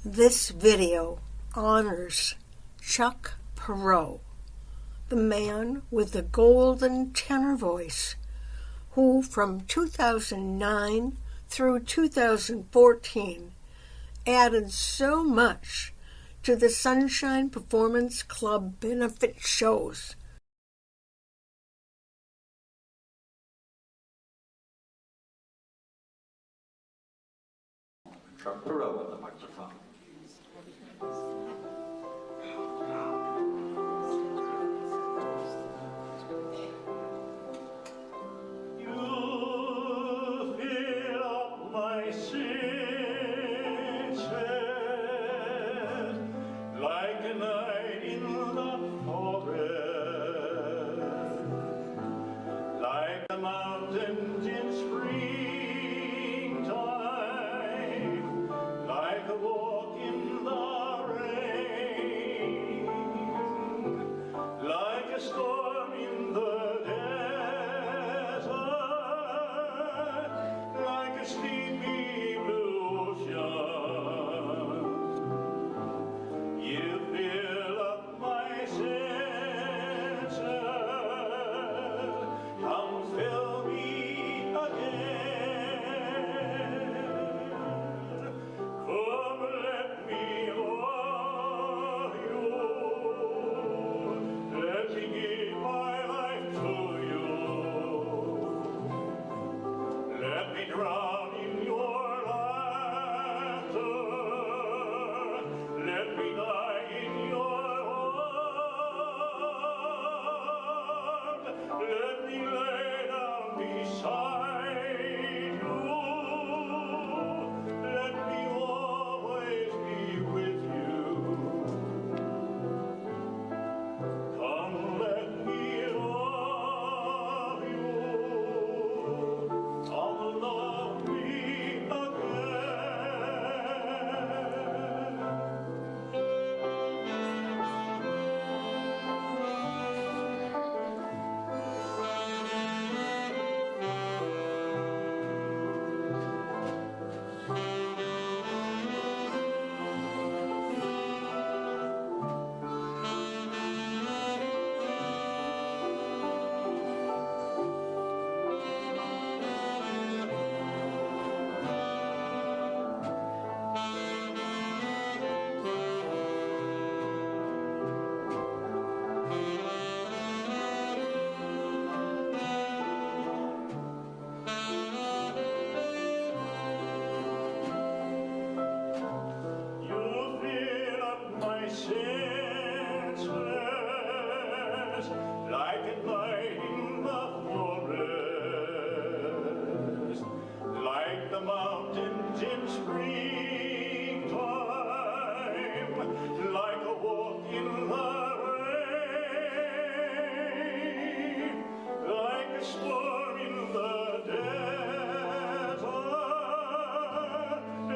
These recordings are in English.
This video honors Chuck Pereau, the man with the golden tenor voice, who from 2009 through 2014 added so much to the Sunshine Performance Club benefit shows. Chuck Pereau on the microphone. You fill up my senses like a night in the forest, like the mountains in springtime, like a walk in the rain, like a storm in the desert, like a sleepy blue ocean. You fill up my senses, come fill me again. Come let me love you, let me give my life to you, let me drown in your laughter, let me die in your arms, let me lay down beside you, let me always be with you. Come let me love you, come love me You fill up my senses like a night in the forest, like the mountains in springtime, like a walk in the rain, like a storm in the desert,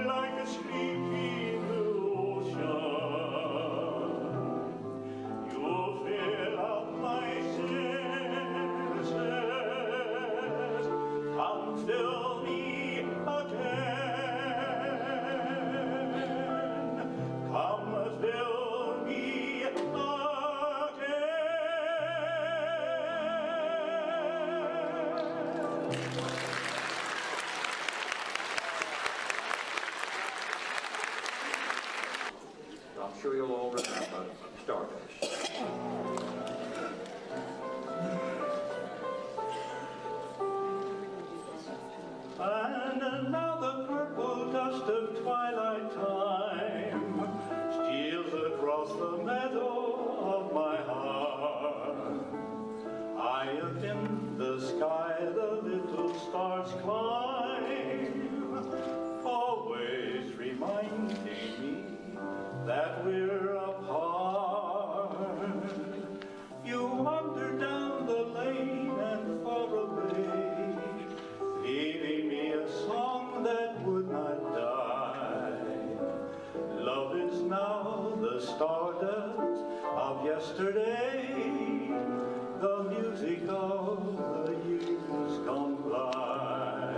like a sleepy blue ocean. You fill up my senses, come fill me again, come fill me again. I'm sure you'll all remember Stardust. And now the purple dust of twilight time steals across the meadow of my heart. High up in the sky the little stars climb, always reminding me that we're apart. You wander down the lane and far away, leaving me a song that would not die. Love is now the stardust of yesterday, the music of the years gone by.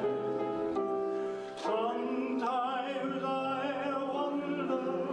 Sometimes I wonder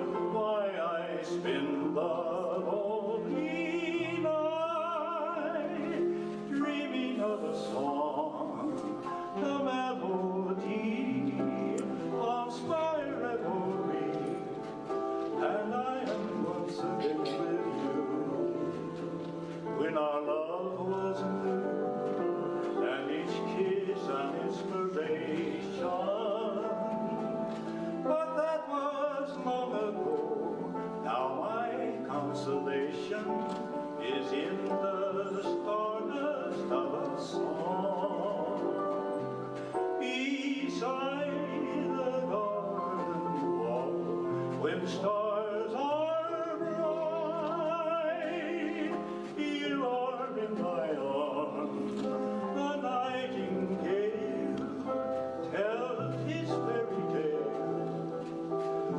when stars are bright. You are in my arms, the nightingale tells his fairy tale,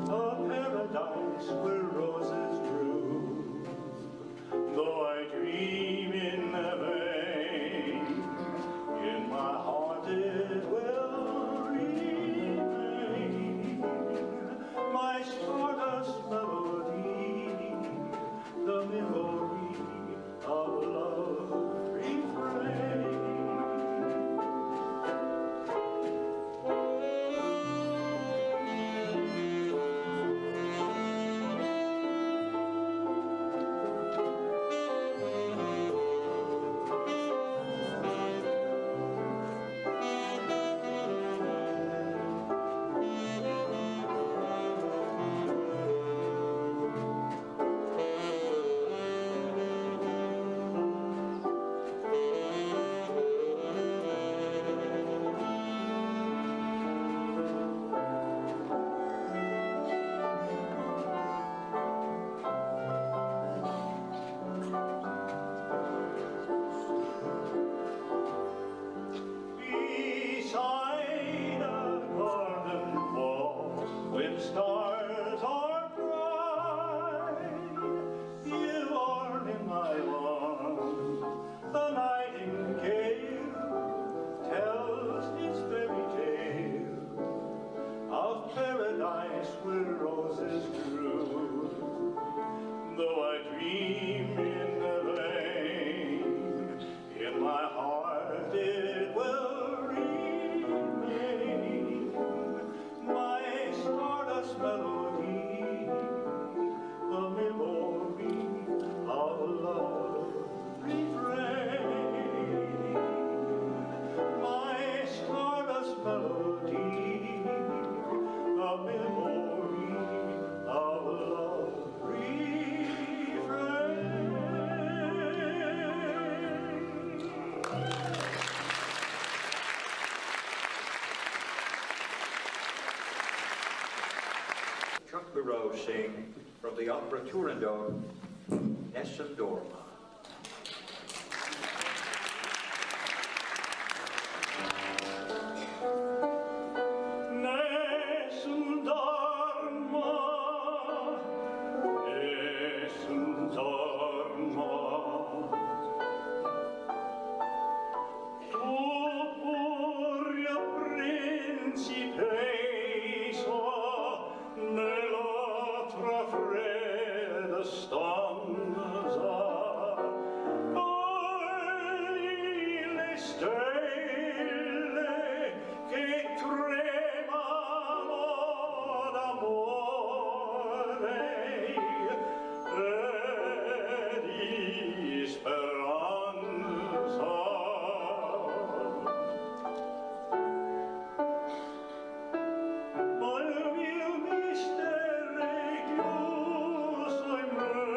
a paradise where roses grew. Though I dream in vain, in my heart it will remain, my stardust melody, the memory of love refrain. Beside a garden wall, when stars are bright, you are in my arms. The nightingale tells his fairy tale of paradise where roses grew. Though I dream in vain, in my heart it will remain, my stardust melody, the memory of love refrain, my stardust melody, the memory of love refrain. Chuck Pereau sing from the opera Turandot, Nessun Dorma. Nessun dorma, nessun dorma. Tu pure principessa nell'altra fredda stanza, togli le stelle che tremano d'amore e di speranza. Ma il mio mistero è chiuso in me,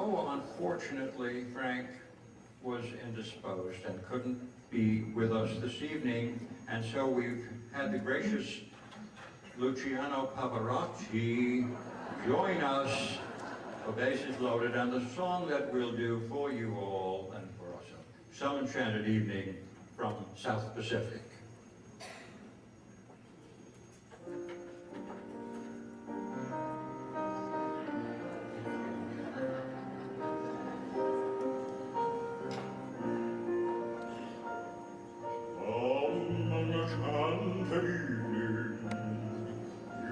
Oh, unfortunately, Frank was indisposed and couldn't be with us this evening, and so we've had the gracious Luciano Pavarotti join us. The bass is loaded, and the song that we'll do for you all and for us, Some Enchanted Evening from South Pacific.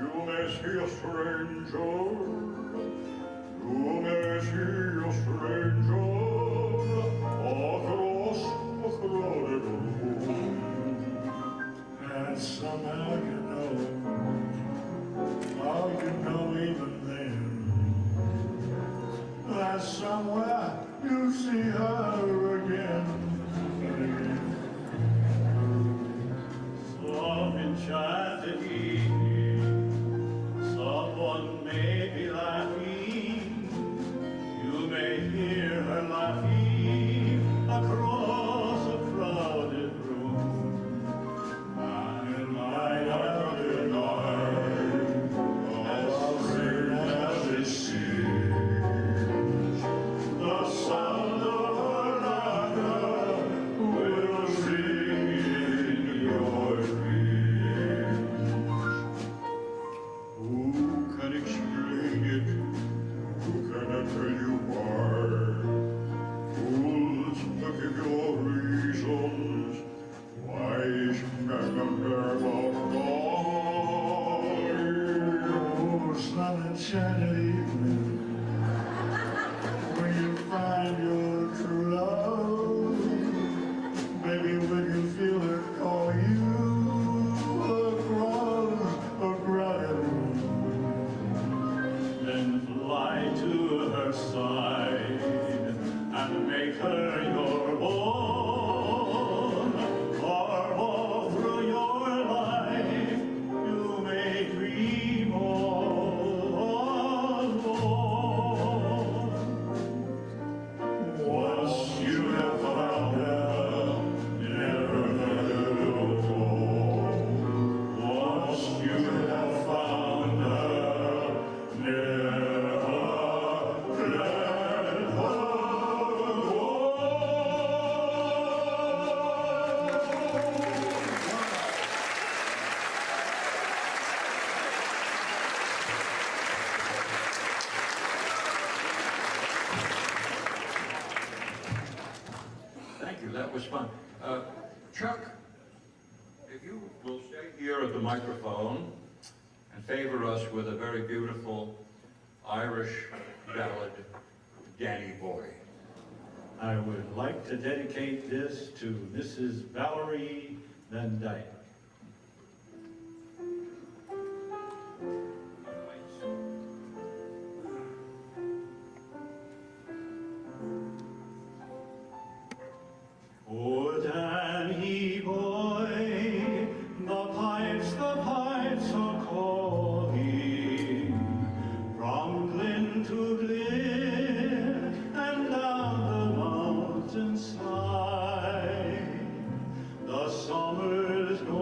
You may see a stranger, you may see a stranger across a crowded room. And somehow you know even then, that somewhere you see her again and again. Some enchanted evening, someone may be laughing. You may hear her laughing across a crowded room. And in my darkened night, as green as it seems, the sound of her laughter will ring in your ears. Who can explain it? Who can tell you why? Fools to give your reasons why she never die. Oh, some enchanted evening, when you find your true love, baby, when you feel her call you across a crowded room, then fly to her side and make her your own. For all through your life you may dream all alone. Once you have found her, never let her go. Once you have found her, never let her go. Thank you, that was fun. Chuck, if you will stay here at the microphone and favor us with a very beautiful Irish ballad, Danny Boy. I would like to dedicate this to Mrs. Valerie Van Dyke. Oh, Danny boy, the pipes are calling from glen to glen and down the mountainside. The summer's gone.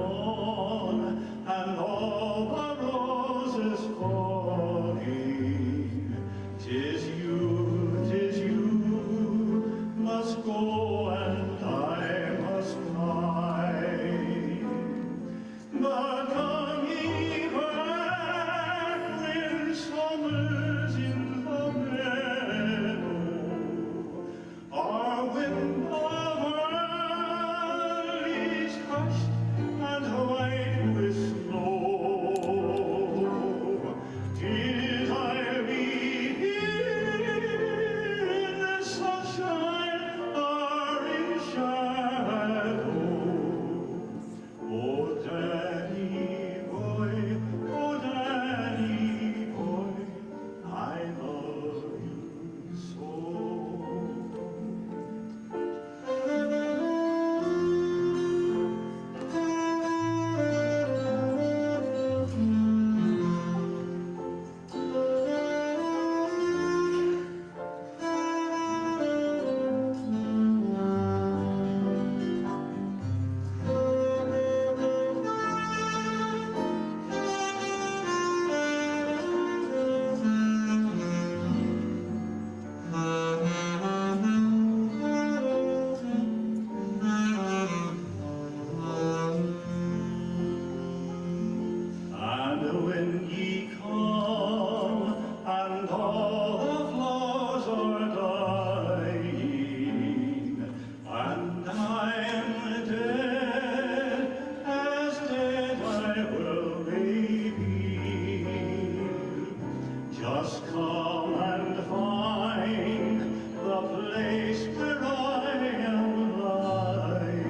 Just come and find the place where I am lying,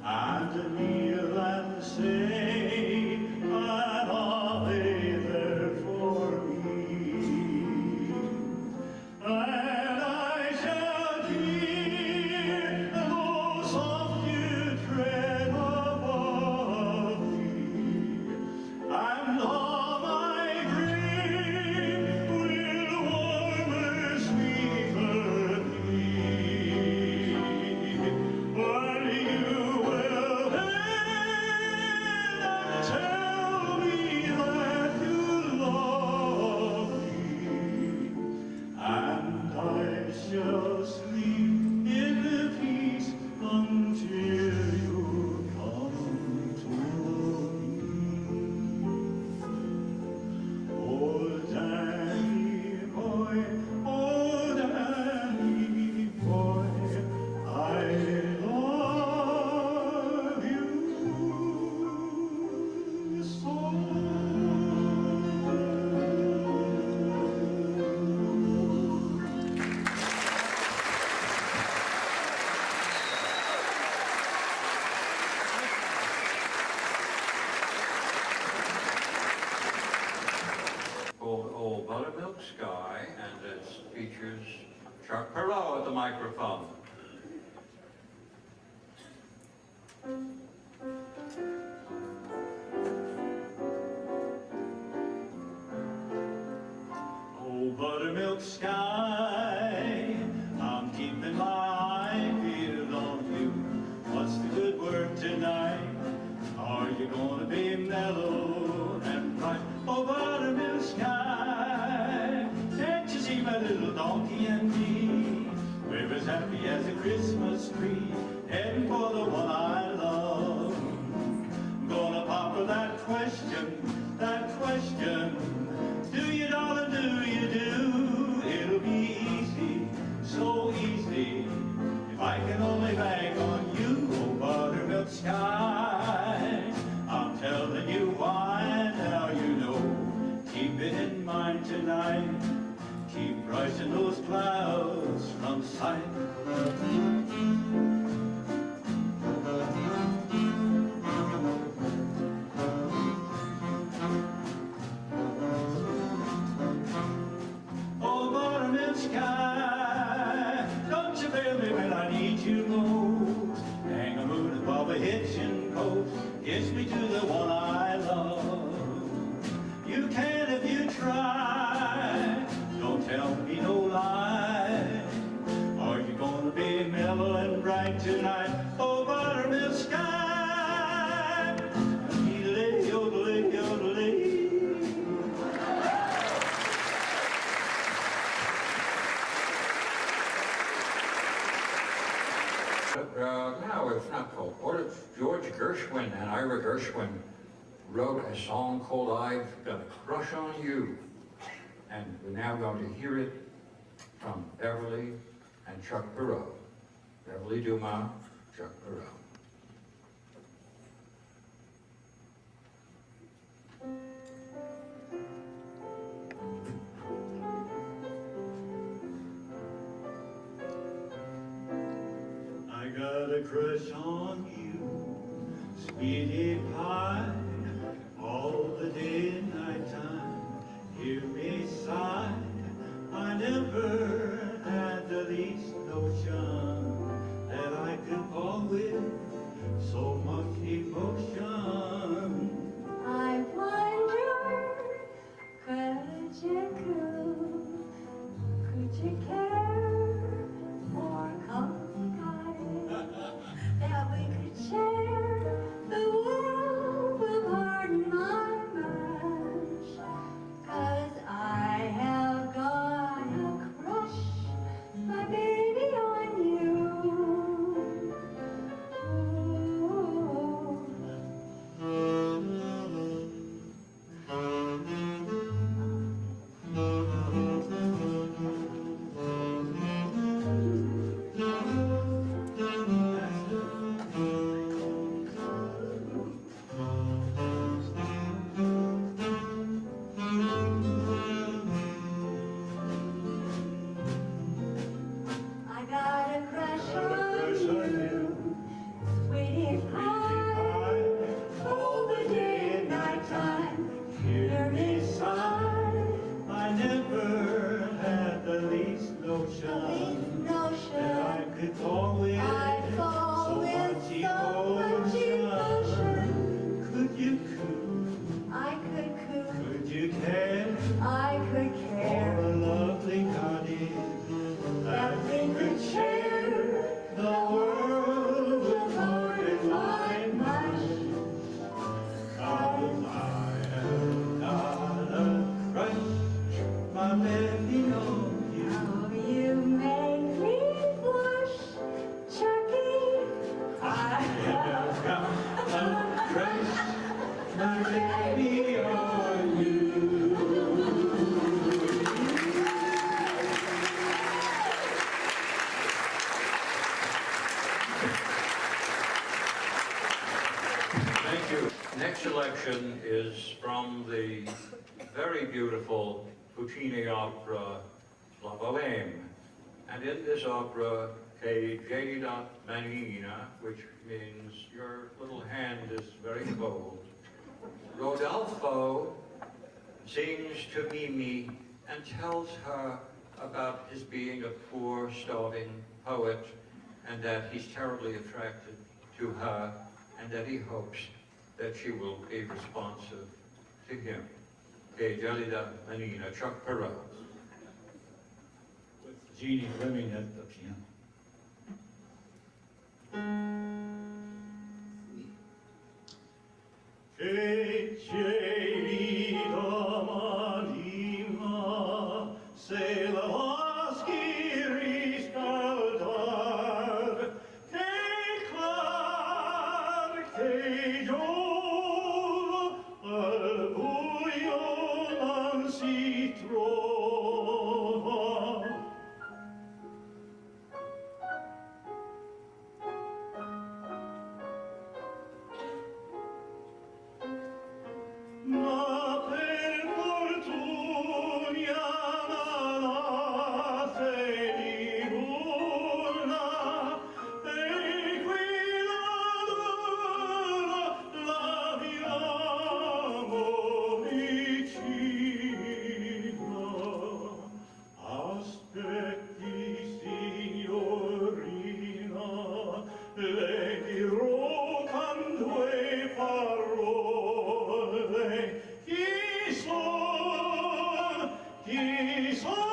and kneel and say an Ave there for me. And I shall hear the soft tread above me, and all my dream will warmer, sweeter be. But you will then tell me that you love me, and I shall sleep in peace until you come to me. Oh, Danny boy, I love you so. Old Buttermilk Sky, and it features Chuck Pereau at the microphone. Oh, buttermilk sky, I'm keeping my eye peeled on you. What's the good word tonight? Are you gonna be mellow and bright? Oh, buttermilk sky, can't you see my little donkey and me? We're as happy as a Christmas tree, heading for the one I love. Gonna pop her that question, do you, darling, do you do? It'll be easy, so easy, if I can only bank on you. Oh, buttermilk sky, I'm telling you why, now you know. Keep it in mind tonight, keep brushing those clouds from sight. Oh, buttermilk sky, don't you fail me when I need you most. Hang a moon above a hitching post, gets me to the one I love. You can if you try, don't tell me no lie. Are you gonna be mellow and bright tonight? Oh, buttermilk sky, yodelay, yodelay, yodelay. No, it's not called. What if George Gershwin and Ira Gershwin wrote a song called I've Got a Crush on You? And we're now going to hear it from Beverly and Chuck Pereau. Beverly Dumas, Chuck Pereau. I got a crush on you, sweetie pie, all the day and night time. Hear me sigh, I never had the least notion that I could fall with so much emotion. I wonder, could you care for company that we could share the world with heart and mind match? 'Cause I have got a crush, my baby, on you. Ooh. notion that notion I could fall with I'd fall so with much so much emotion. Could you coo? I could coo, Could you care I could for care a lovely cottage that we could share the world with heart and mind? I have got a crush, my baby on you. Oh, you make me blush, Chucky. I I've got a crush, my baby on you. Thank you. Next selection is from the very beautiful Puccini opera La Bohème. And in this opera, Che gelida manina, which means your little hand is very cold, Rodolfo sings to Mimi and tells her about his being a poor, starving poet, and that he's terribly attracted to her, and that he hopes that she will be responsive to him. Che gelida manina, Chuck Pereau. With Jeannie Fleming at the piano. Che gelida manina, se la vaschi riscaldar, che clar, che giova, al buio non si trova. Ma per fortuna la fede buona e quella la viamo vicina. Aspetti, signorina, le dirò con due parole. Chi son? Chi son?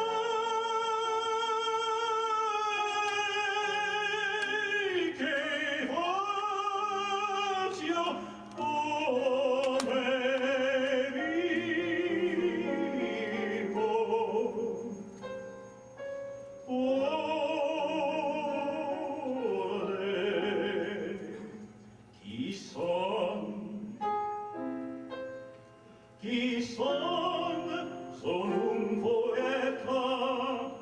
Che faccio come vivo? Chi son? Chi son? Sono un poeta.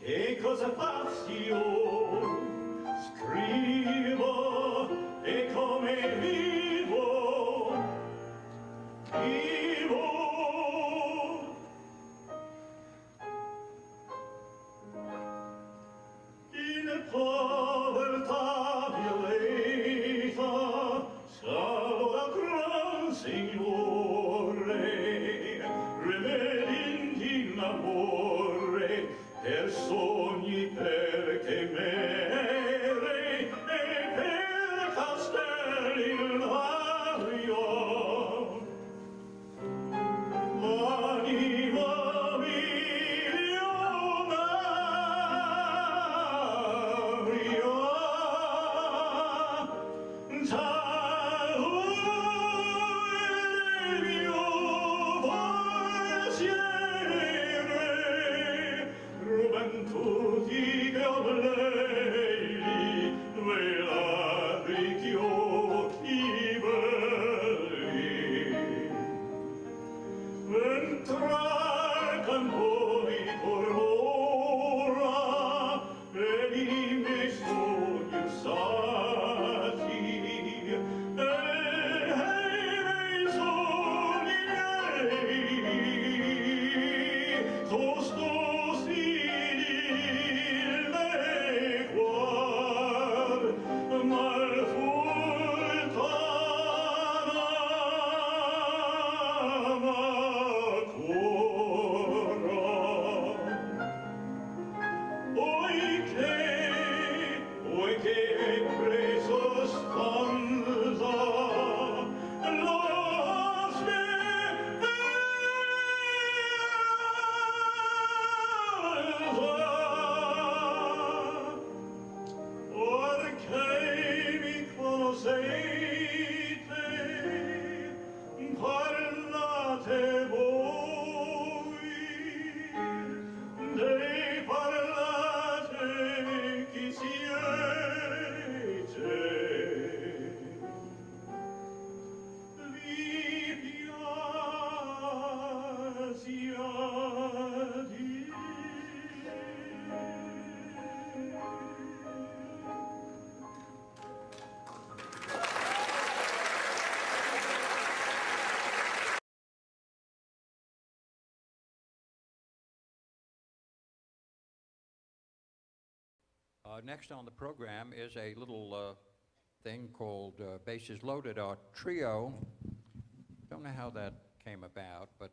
Che cosa faccio? Scrivo. E come vivo? Vivo. In povertà violenta, scalo da gran signore, rebellin in amore, per sogni perché me Next on the program is a little thing called Bases Loaded, our trio. Don't know how that came about, but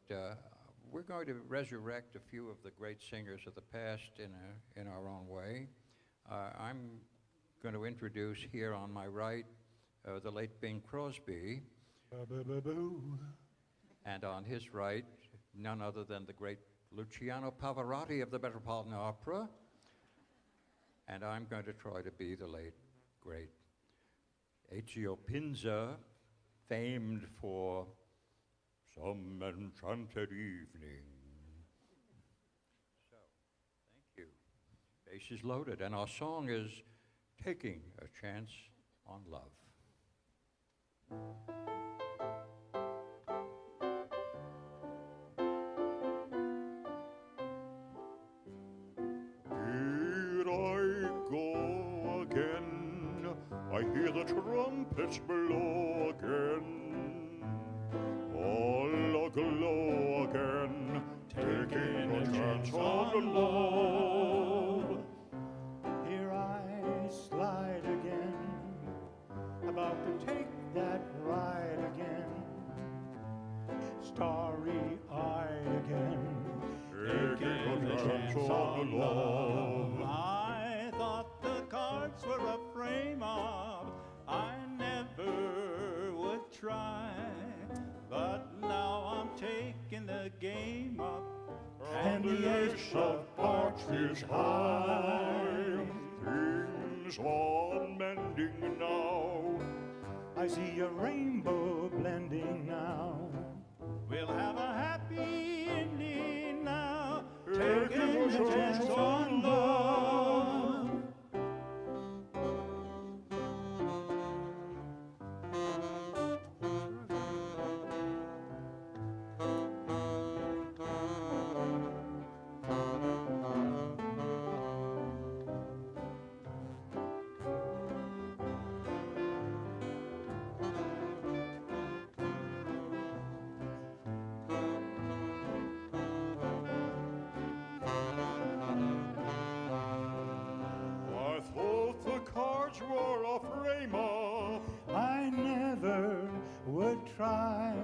we're going to resurrect a few of the great singers of the past in our own way. I'm going to introduce here on my right the late Bing Crosby, and on his right, none other than the great Luciano Pavarotti of the Metropolitan Opera, and I'm going to try to be the late, great Ezio Pinza, famed for Some Enchanted Evening. So, thank you. Bass is loaded, and our song is Taking a Chance on Love. Here I go again, I hear the trumpets blow again, all aglow again, taking a chance on love. Here I slide again, about to take that ride again, starry-eyed again, taking a chance on love. I thought the cards were a frame-up I never would try, but now I'm taking the game up, and the ace of hearts is high. Things are mending now, I see a rainbow blending now. We'll have a happy ending now, taking a chance on love. I thought the cards were a frame-up, I never would try,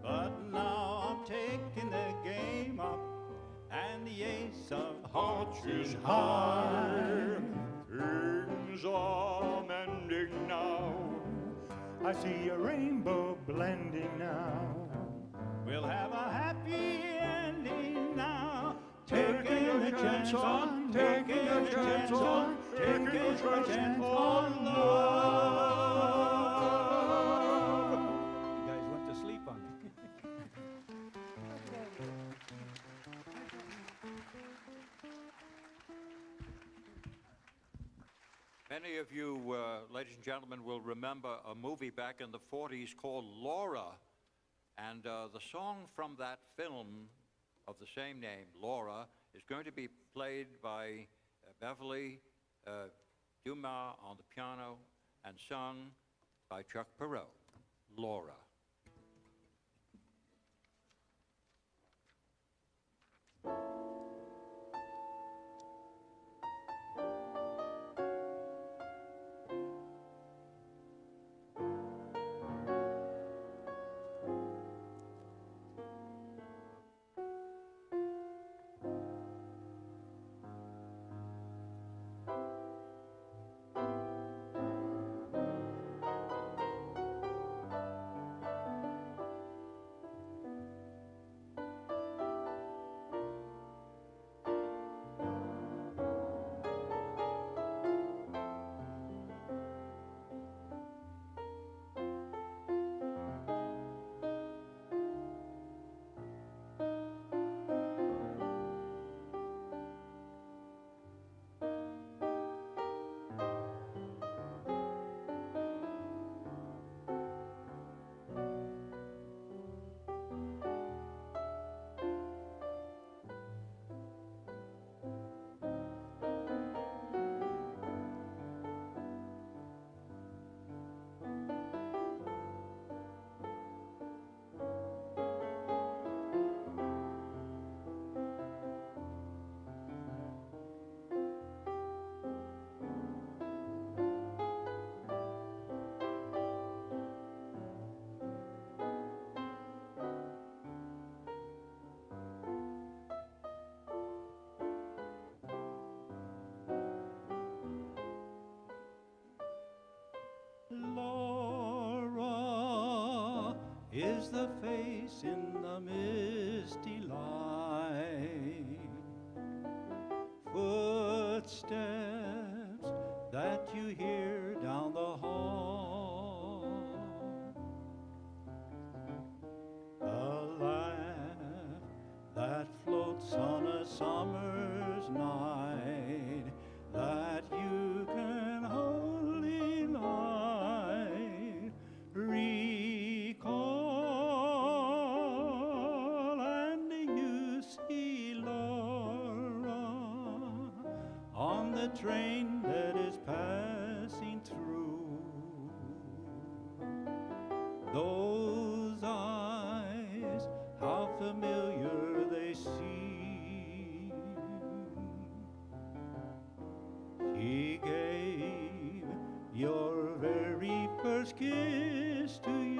but now I'm taking the game up, and the ace of hearts is high. things are mending now, I see a rainbow blending now. We'll have a happy ending now, taking a chance on, taking a chance on, taking a chance on love. You guys went to sleep on me. Many of you, ladies and gentlemen, will remember a movie back in the 40s called Laura, and the song from that film of the same name, Laura, is going to be played by Beverly Dumas on the piano and sung by Chuck Pereau. Laura. is the face in the misty light. Footsteps that you hear down the hall. A laugh that floats on a summer's night that you can hardly lie. Recall, and you see Laura on the train that is passing through. Those eyes, how familiar they seem. She gave your very first kiss to you.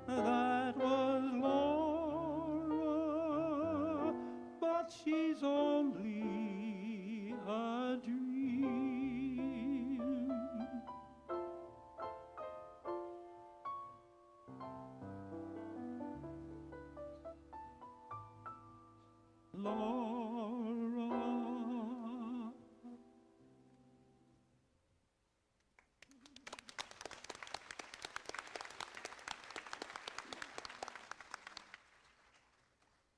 That was Laura, but she's only a dream. Laura.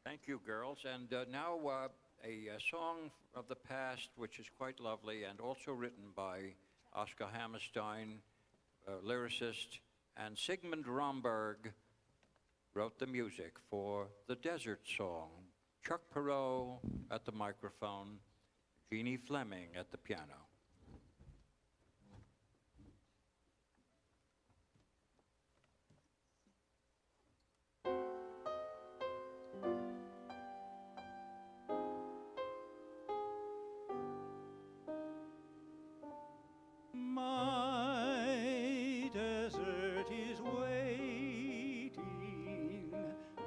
Thank you, girls. And now a song of the past, which is quite lovely, and also written by Oscar Hammerstein, lyricist, and Sigmund Romberg wrote the music for the Desert Song. Chuck Pereau at the microphone, Jeannie Fleming at the piano. My desert is waiting,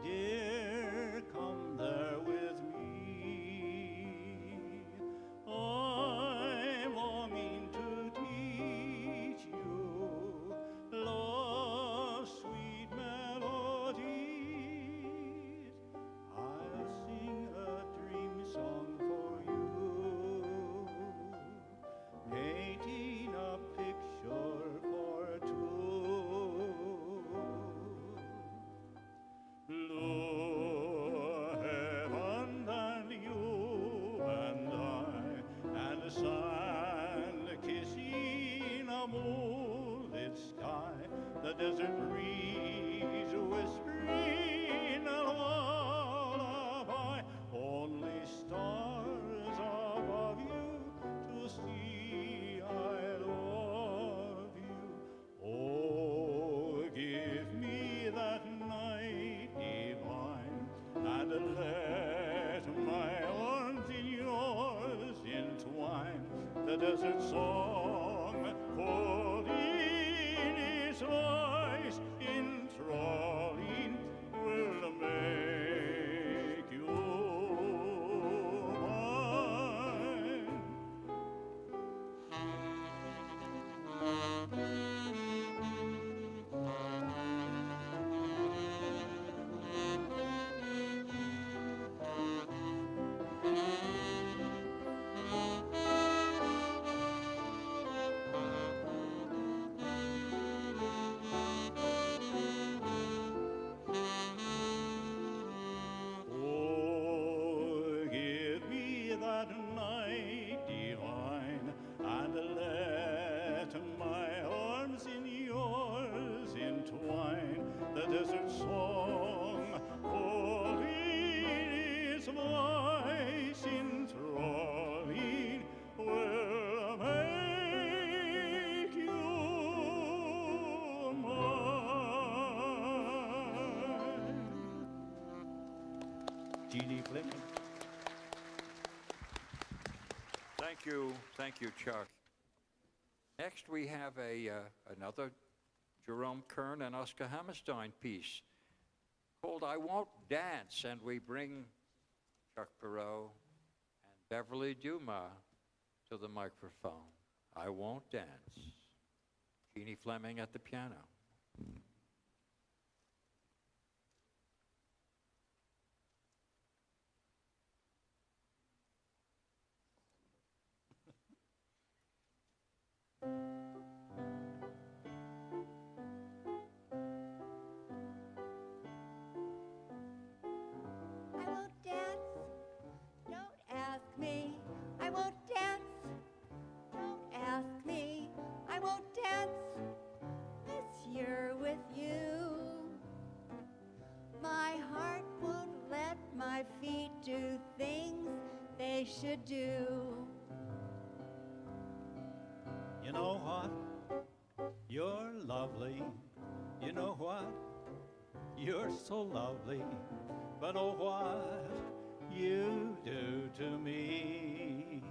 dear, come there with me. I'm longing to teach you love's sweet melodies. I'll sing a dream song for you, painting a picture for two. Blue heaven and you and I, and the sun kissing a moonlit sky, the desert breeze whispering a lullaby, only stars above you to see I love you. Oh, give me that night divine, and let my arms in yours entwine. The desert song, holding its voice, enthralling, will make you mine. Oh, give me that night divine, and let my arms in yours entwine. The desert song, holding its voice enthralling, will make you mine. G.D. Fleming. Thank you, Chuck. Next, we have another Jerome Kern and Oscar Hammerstein piece called "I Won't Dance," and we bring Chuck Pereau and Beverly Dumas to the microphone. "I Won't Dance." Jeannie Fleming at the piano. my feet do things they should do. You know what? You're lovely. You know what? You're so lovely. But oh, what you do to me.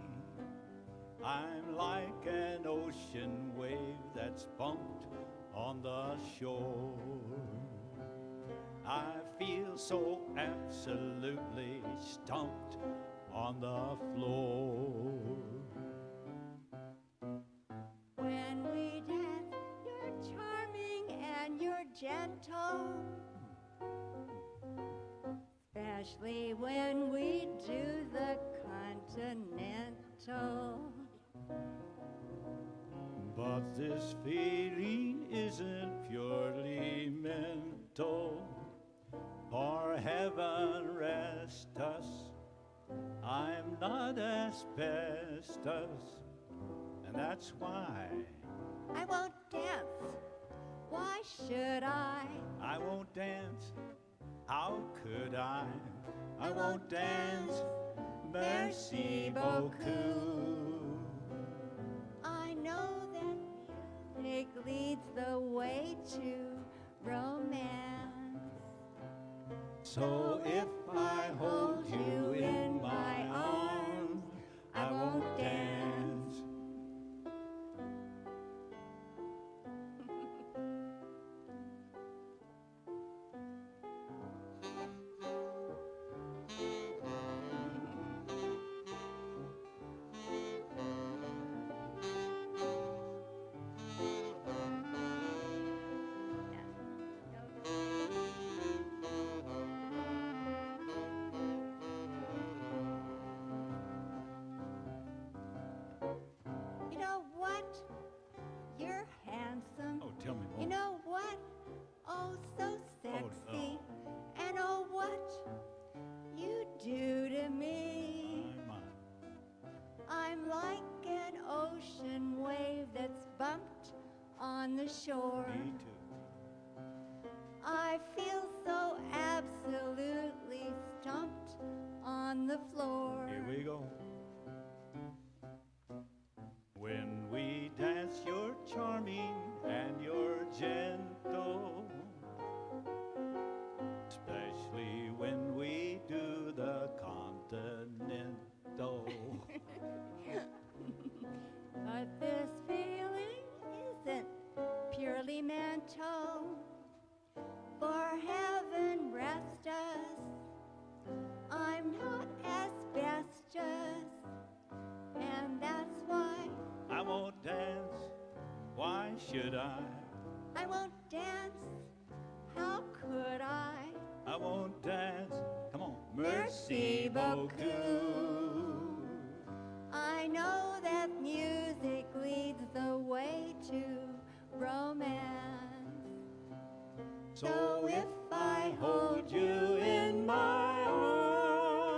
I'm like an ocean wave that's bumped on the shore. I feel so absolutely stumped on the floor. When we dance, you're charming and you're gentle. Especially when we do the continental. But this feeling isn't purely mental. For heaven rest us, I'm not asbestos, and that's why I won't dance. Why should I? I won't dance. How could I? I won't dance. Merci beaucoup. I know that music leads the way to romance. So if I hold you in my arms, I won't dance. You know what? You're handsome. Oh, tell me more. You know what? Oh, so sexy. And oh, what you do to me. My. I'm like an ocean wave that's bumped on the shore. Me too. I feel so absolutely stumped on the floor. Here we go. When we dance, you're charming and you're gentle. Especially when we do the continental. But this feeling isn't purely mental. For heaven rest us, I'm not asbestos, and that's why I won't dance. Why should I? I won't dance. How could I? I won't dance. Come on. Merci beaucoup. I know that music leads the way to romance. So if I hold you in my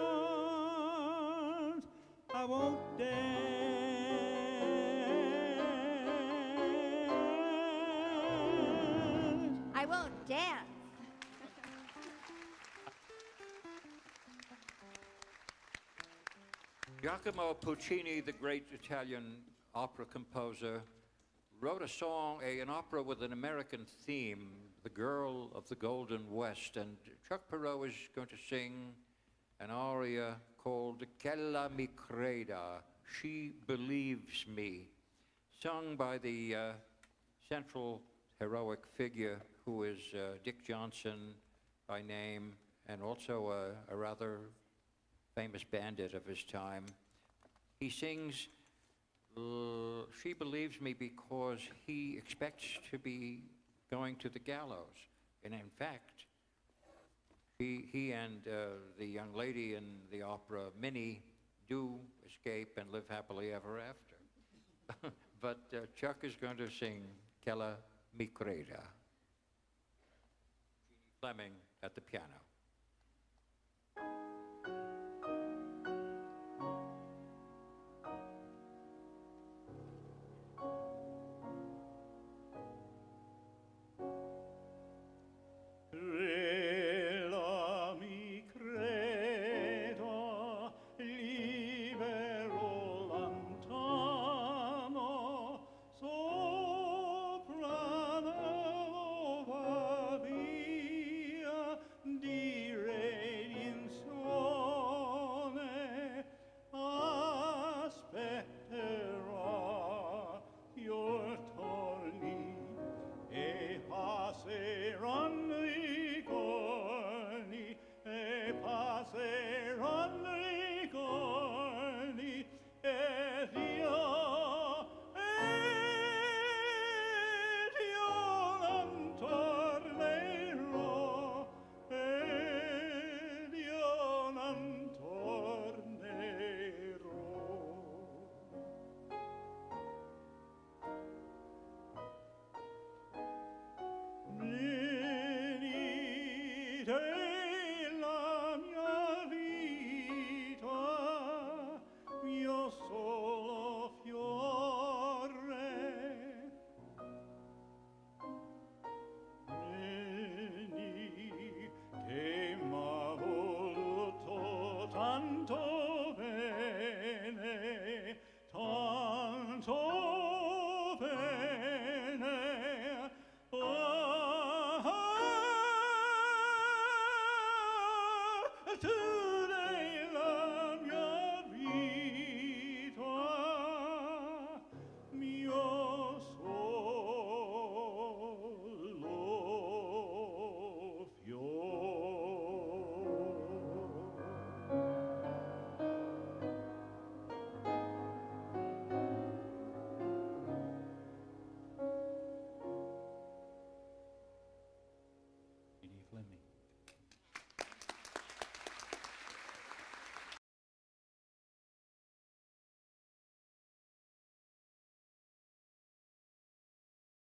arms, I won't dance. I won't dance. Giacomo Puccini, the great Italian opera composer, wrote a song, an opera with an American theme, The Girl of the Golden West. And Chuck Pereau is going to sing an aria called Qu'ella mi creda, She Believes Me, sung by the central heroic figure who is Dick Johnson by name, and also a rather famous bandit of his time. He sings, she believes me because he expects to be going to the gallows. And in fact, he and the young lady in the opera, Minnie, do escape and live happily ever after. But Chuck is going to sing Qu'ella mi creda. Jeannie Fleming at the piano. Quella mi creda.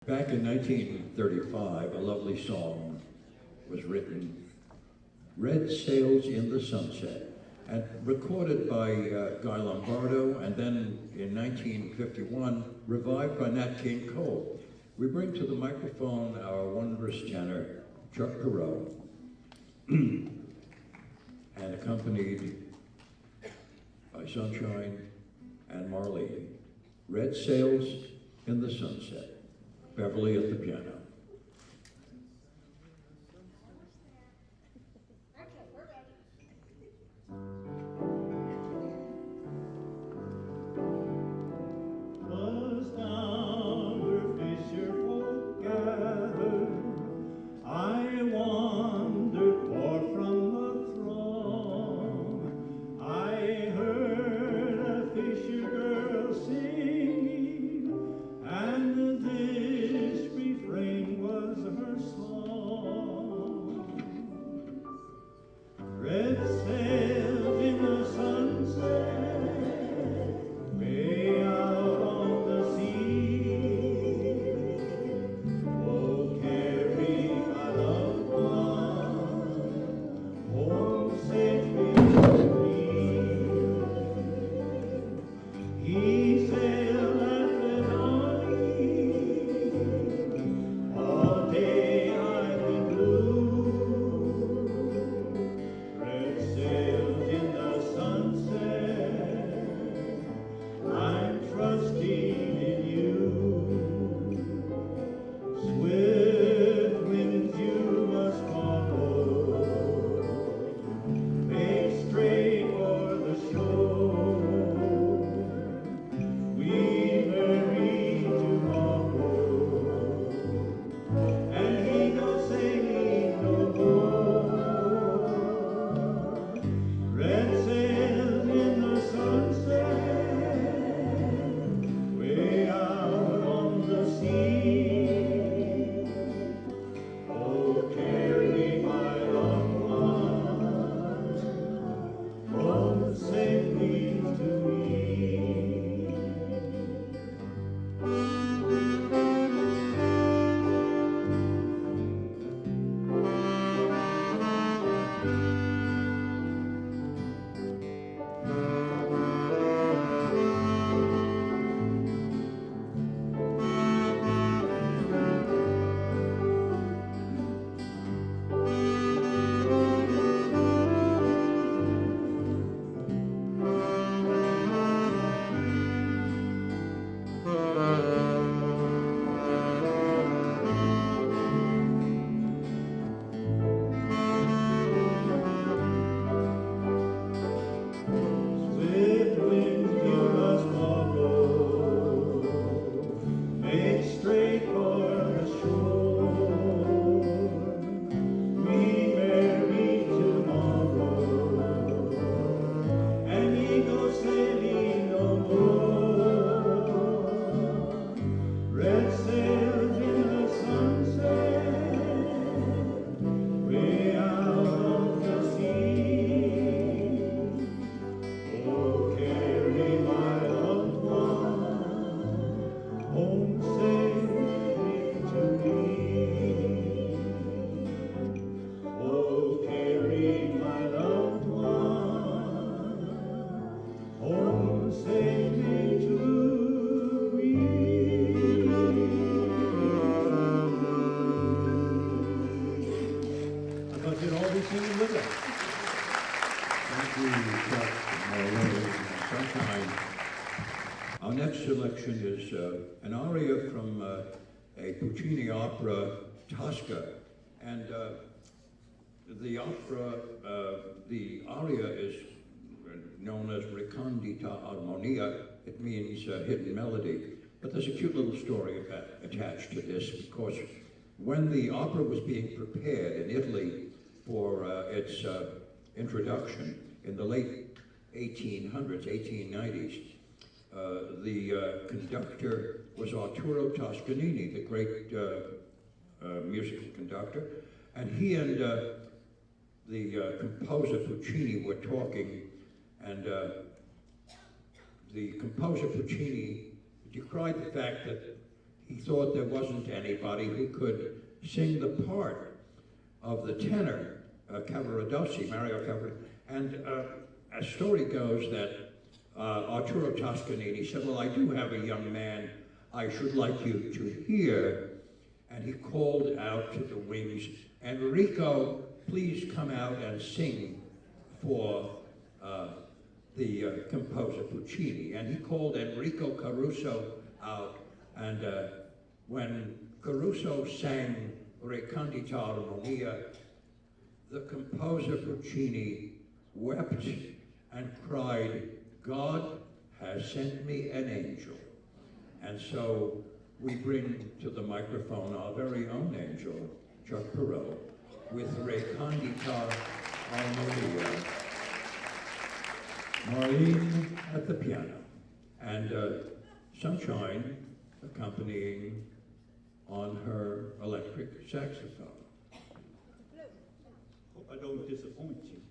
Back in 1935, a lovely song was written, Red Sails in the Sunset, and recorded by Guy Lombardo, and then in 1951, revived by Nat King Cole. We bring to the microphone our wondrous tenor, Chuck Pereau, and accompanied by Sunshine and Marlene. Red Sails in the Sunset. Beverly at the piano. Was down where fisherfolk gathered, I wandered far from the throng. I heard a fisher girl singing, and this refrain Chuck Pereau, Sunshine. Our next selection is an aria from a Puccini opera, Tosca. And the opera, the aria is known as Recondita Armonia. It means hidden melody. But there's a cute little story attached to this, because when the opera was being prepared in Italy for its introduction in the late 1800s, 1890s, the conductor was Arturo Toscanini, the great musical conductor, and he and the composer Puccini were talking, and the composer Puccini decried the fact that he thought there wasn't anybody who could sing the part of the tenor, Cavaradossi, Mario Cavaradossi. And a story goes that Arturo Toscanini said, well, I do have a young man I should like you to hear. And he called out to the wings, Enrico, please come out and sing for the composer Puccini. And he called Enrico Caruso out, and when Caruso sang Recondita Armonia, the composer Puccini wept and cried, God has sent me an angel. And so we bring to the microphone our very own angel, Chuck Pereau, with Recondita Armonia. Marlene at the piano, and Sunshine accompanying on her electric saxophone. Hope I don't disappoint you.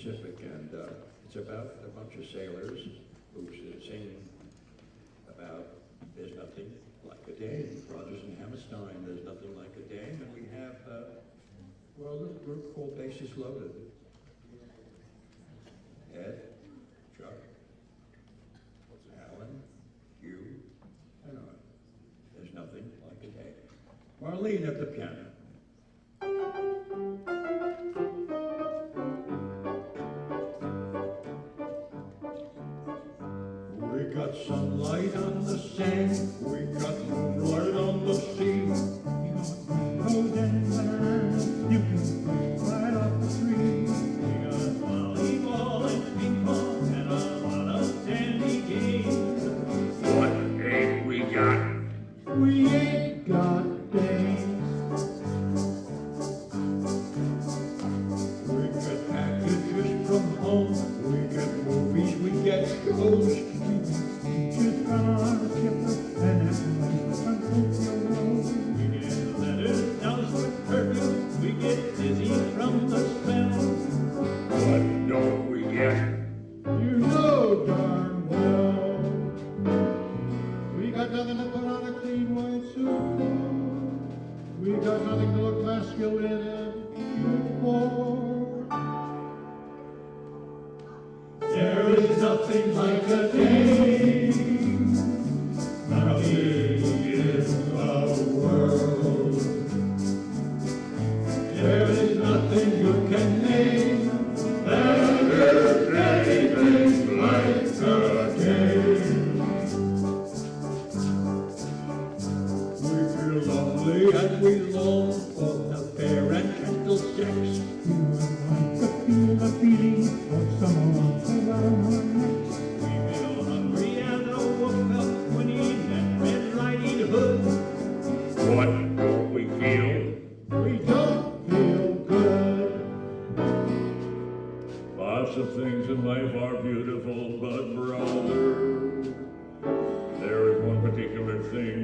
Pacific, and it's about a bunch of sailors who sing about there's nothing like a dame. Rodgers and Hammerstein, there's nothing like a dame, and we have well, a little group called Bases Loaded. Ed, Chuck, Alan, Hugh, and I. There's nothing like a dame. Marlene at the piano. We got sunlight on the sand, we got moonlight on the sea. We got rainbows and bananas, you can right off the tree. We got volleyball and ping pong and a lot of dandy games. What ain't we got? We ain't got days. We get packages from home, we get movies, we get shows. Just from our skipper and everyone from Tokyo Road. We get letters doused with perfume. We get dizzy from the smell. What don't we get? You know darn well. We got nothing to put on a clean white suit. We got nothing to look masculine and beautiful. There is nothing like a dame, nothing in the world. There is nothing you can name that is anything like a dame. We feel lonely and we long for the fair and gentle sex. You would like to feel the feeling of someone around our necks. We feel hungry and woke up when he met Red Riding Hood. What don't we feel? We don't feel good. Lots of things in life are beautiful, but brother, there is one particular thing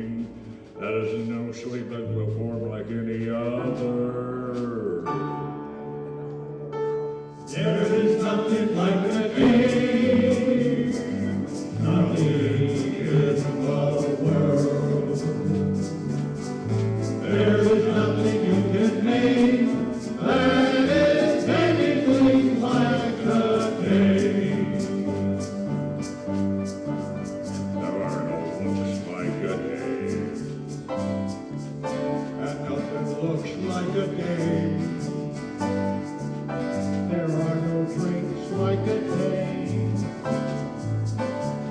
that is no sleep that will form like any other. There is nothing like a game, nothing in the world. There is nothing you can name that is anything like a game. There are no looks like a day. And nothing looks like a dame. There are no drinks like a day,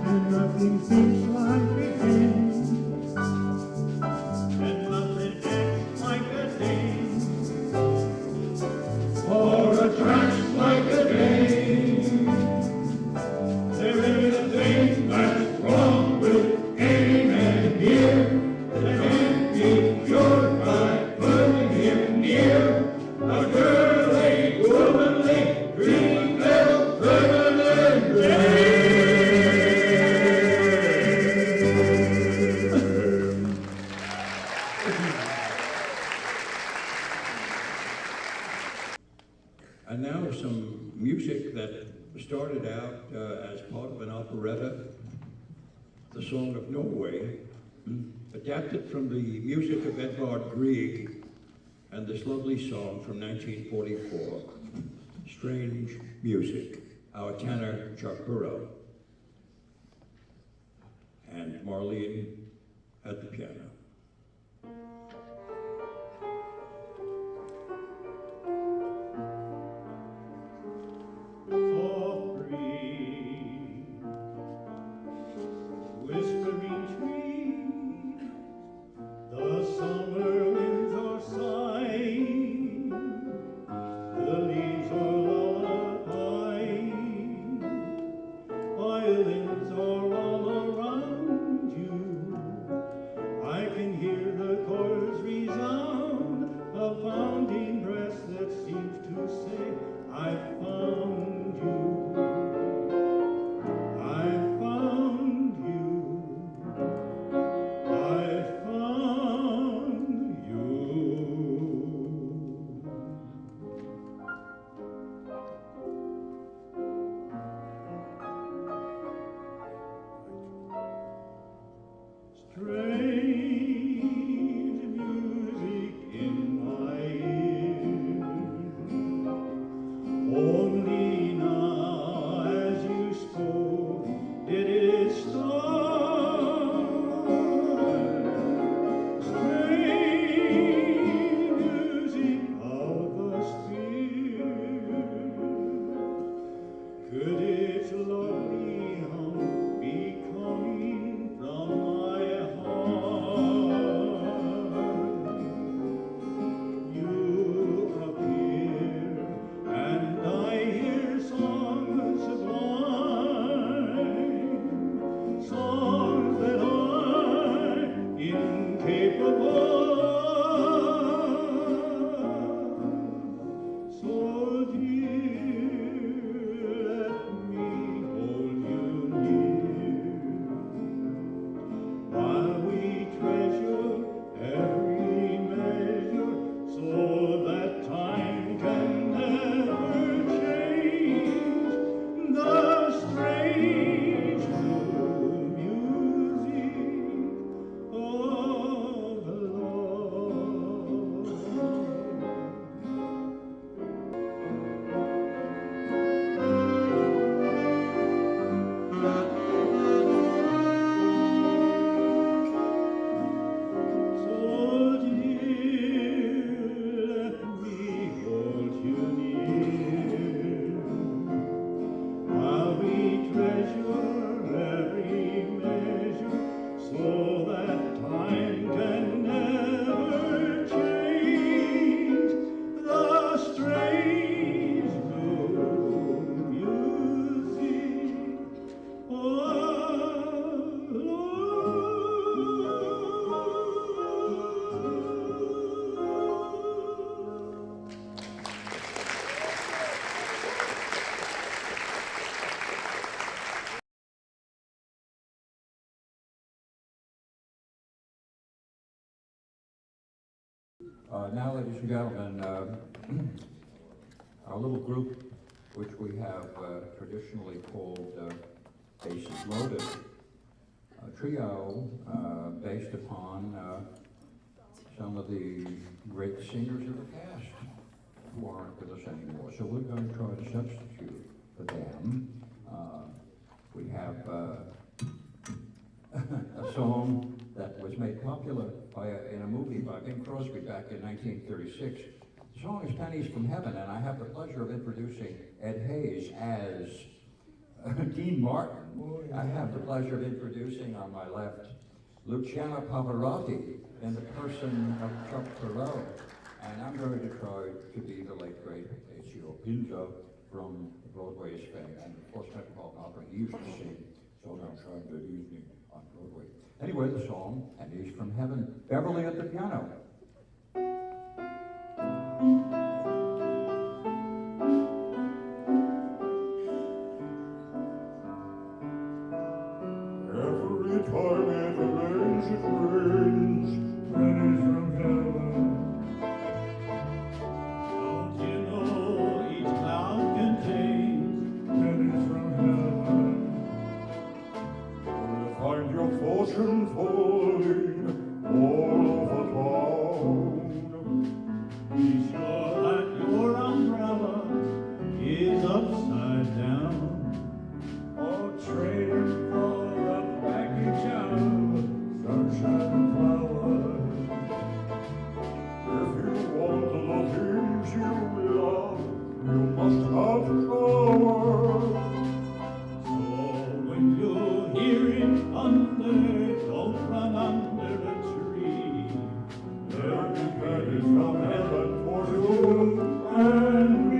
and nothing thinks like a day, and nothing acts like a day, or attracts like a day. There ain't a thing that's wrong with any man here that can't be cured by putting him near a girly, womanly, green little feminine dame. And now some music that started out as part of an operetta, the Song of Norway, adapted from the music of Edvard Grieg, and this lovely song from 1944, Strange Music, our tenor Chuck Pereau, and Marlene at the piano. Soft breeze, whispering trees, the summer winds are sighing, the leaves are lullabying, violins are all around you. I can hear the chorus Now, ladies and gentlemen, our little group, which we have traditionally called Bases Loaded, a trio based upon some of the great singers of the past who aren't with us anymore. So we're going to try to substitute for them. We have a song that was made popular in a movie by Bing Crosby back in 1936. The song is Pennies from Heaven, and I have the pleasure of introducing Ed Hayes as Dean Martin. I have the pleasure of introducing on my left Luciano Pavarotti in the person of Chuck Pereau. And I'm going to try to be the late great Ezio Pinto from Broadway's fame, and of course Metropolitan Opera. He used to sing So Now Shine the Evening on Broadway. Anyway, the song, Pennies from Heaven, Beverly at the piano. Every time it rains, pennies from heaven. Don't you know each cloud contains Pennies from heaven. You'll find your fortune falling all over town. Be sure that your umbrella is upside down. Or trading for a package of sunshine and flowers. If you want the things you love, you must have power. So when you hear it thunder, don't run under a tree. There'll be pennies from heaven for you and me.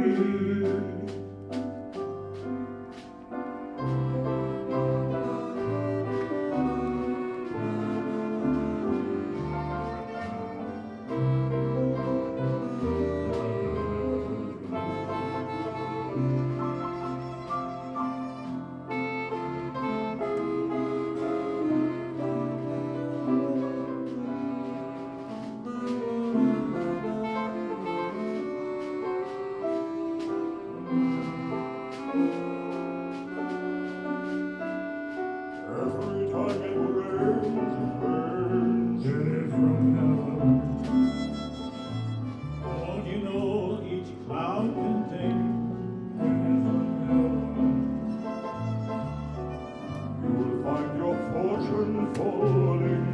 Every time it rains, pennies from heaven. Don't you know each cloud contains Pennies from heaven. You'll find your fortune falling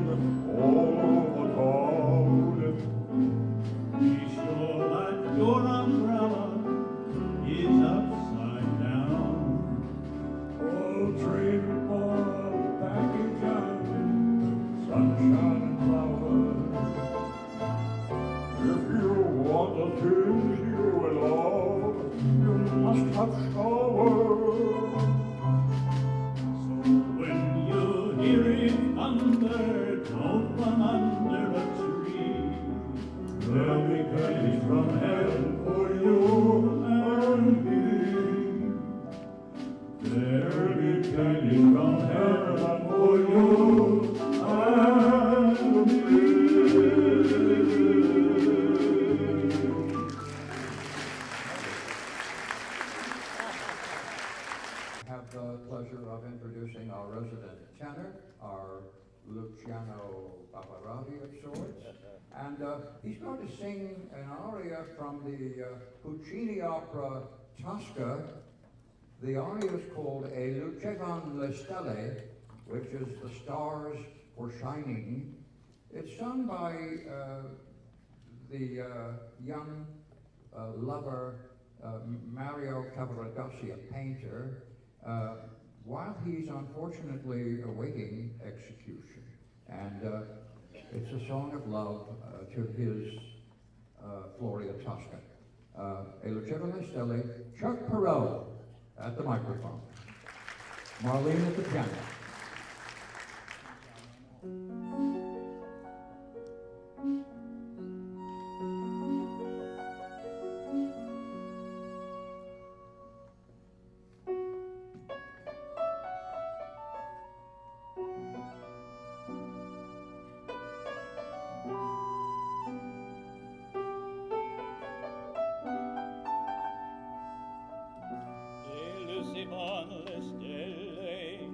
all over town. Be sure that your umbrella is upside down. Oh, trade for a package of sunshine and flowers. If you want the things you love, you must have showers. So when you hear it thunder, don't run under a tree. There'll be pennies from heaven for you and me. There'll be pennies from heaven for you and me. I have the pleasure of introducing our resident tenor, our Luciano Pavarotti of sorts. And he's going to sing an aria from the Puccini opera Tosca. The aria is called E Lucevano le Stelle, which is the stars were shining. It's sung by the young lover Mario Cavaradossi, a painter, while he's unfortunately awaiting execution. And it's a song of love to his Floria Tosca. E Lucevano le Stelle, Chuck Pereau at the microphone. Marlene at the piano. con le stelle.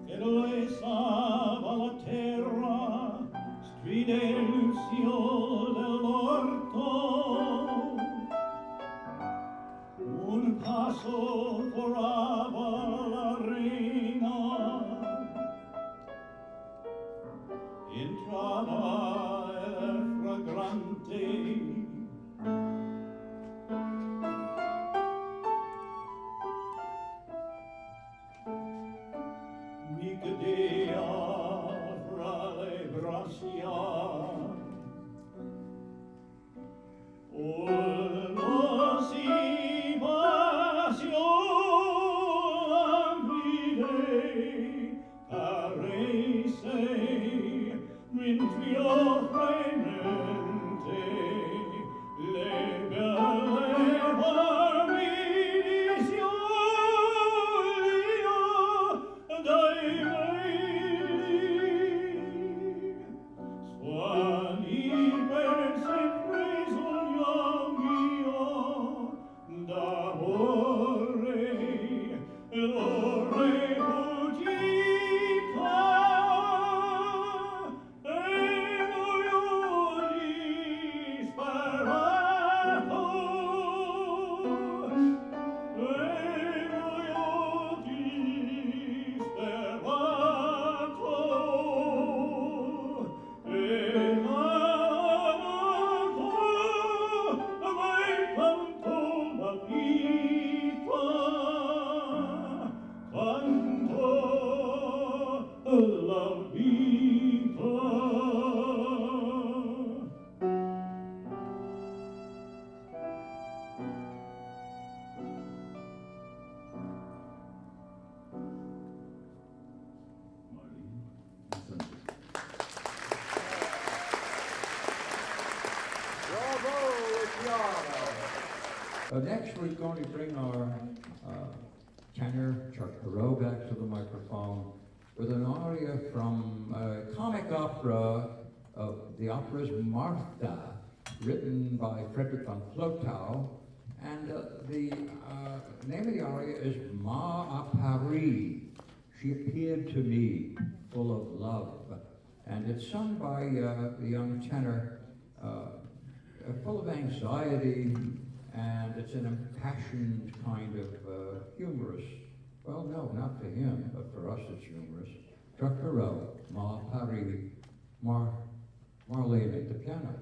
Che lui stava la terra, stride il fiore dell'orto, un passo forava la reina, entrava il fragrante. Mi cadea fra le braccia, si passion languide, caresse, mentrio fremente, le belle forme di Giulio dai veli. Suoni per sempre sognamio d'amore, l'ore fuggita, e voglio disperato, e voglio disperato. La vita. Next, we're going to bring our tenor, Chuck Pereau, back to the microphone with an aria from a comic opera. The opera is Martha, written by Frederick von Flotow, and the name of the aria is Ma à Paris. She appeared to me full of love, and it's sung by the young tenor, full of anxiety, and it's an impassioned kind of humorous. Well, no, not for him, but for us it's humorous. Chuck Pereau, Ma à Paris, Marlene at the piano.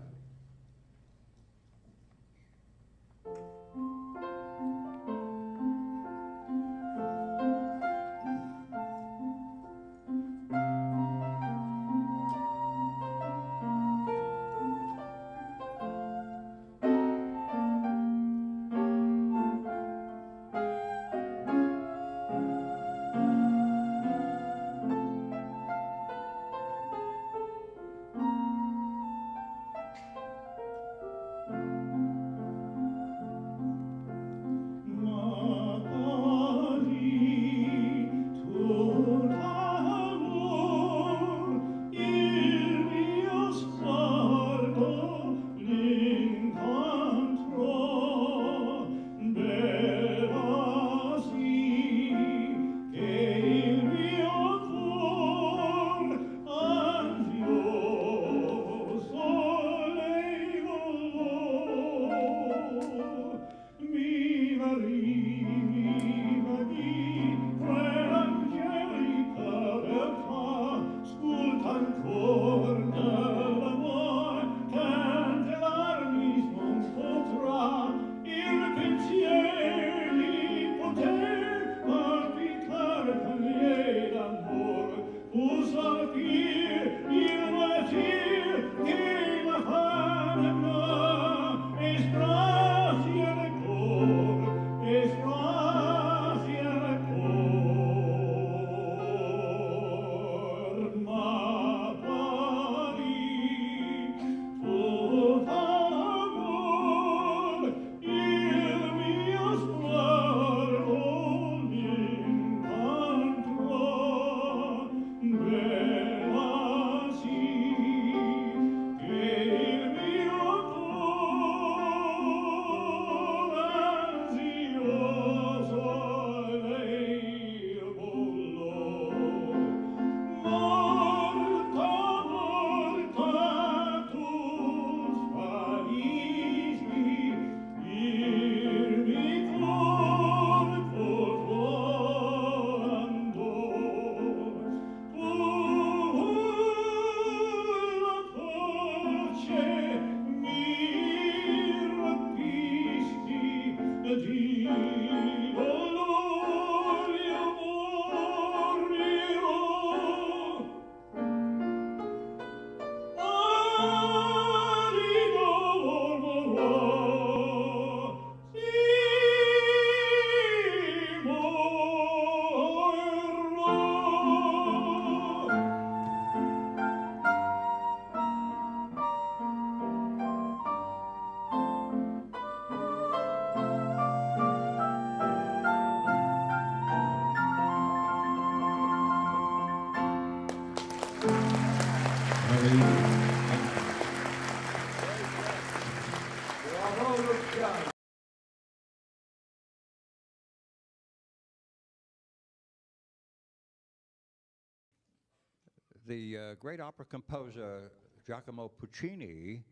The great opera composer Giacomo Puccini,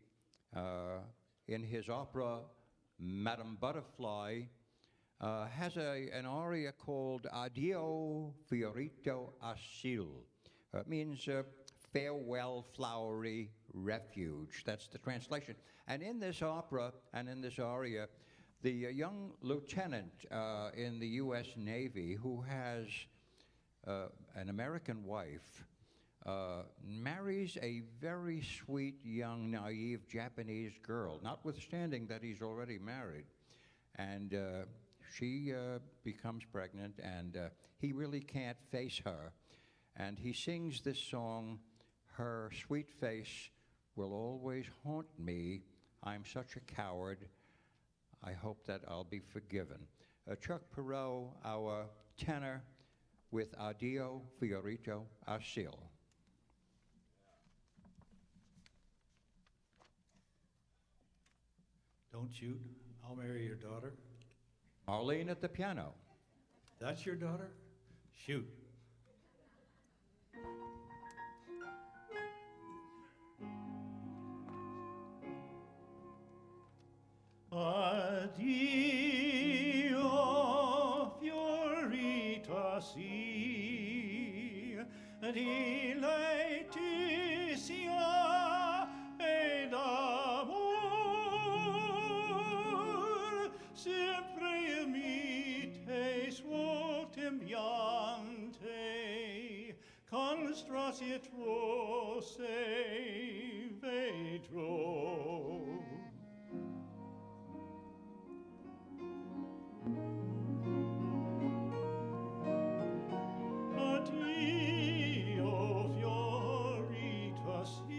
in his opera Madame Butterfly, has an aria called Addio Fiorito Asil. It means farewell, flowery refuge. That's the translation. And in this opera and in this aria, the young lieutenant in the U.S. Navy who has an American wife marries a very sweet, young, naive Japanese girl, notwithstanding that he's already married. And she becomes pregnant, and he really can't face her. And he sings this song, "Her sweet face will always haunt me. I'm such a coward. I hope that I'll be forgiven." Chuck Pereau, our tenor, with Addio Fiorito Asil. Don't shoot. I'll marry your daughter. Marlene at the piano. That's your daughter? Shoot. Addio, fiorita sì, di laetitia ed amor, sempre mite suotem iante, con strasie tuose vedrò. Addio, fiorita sì.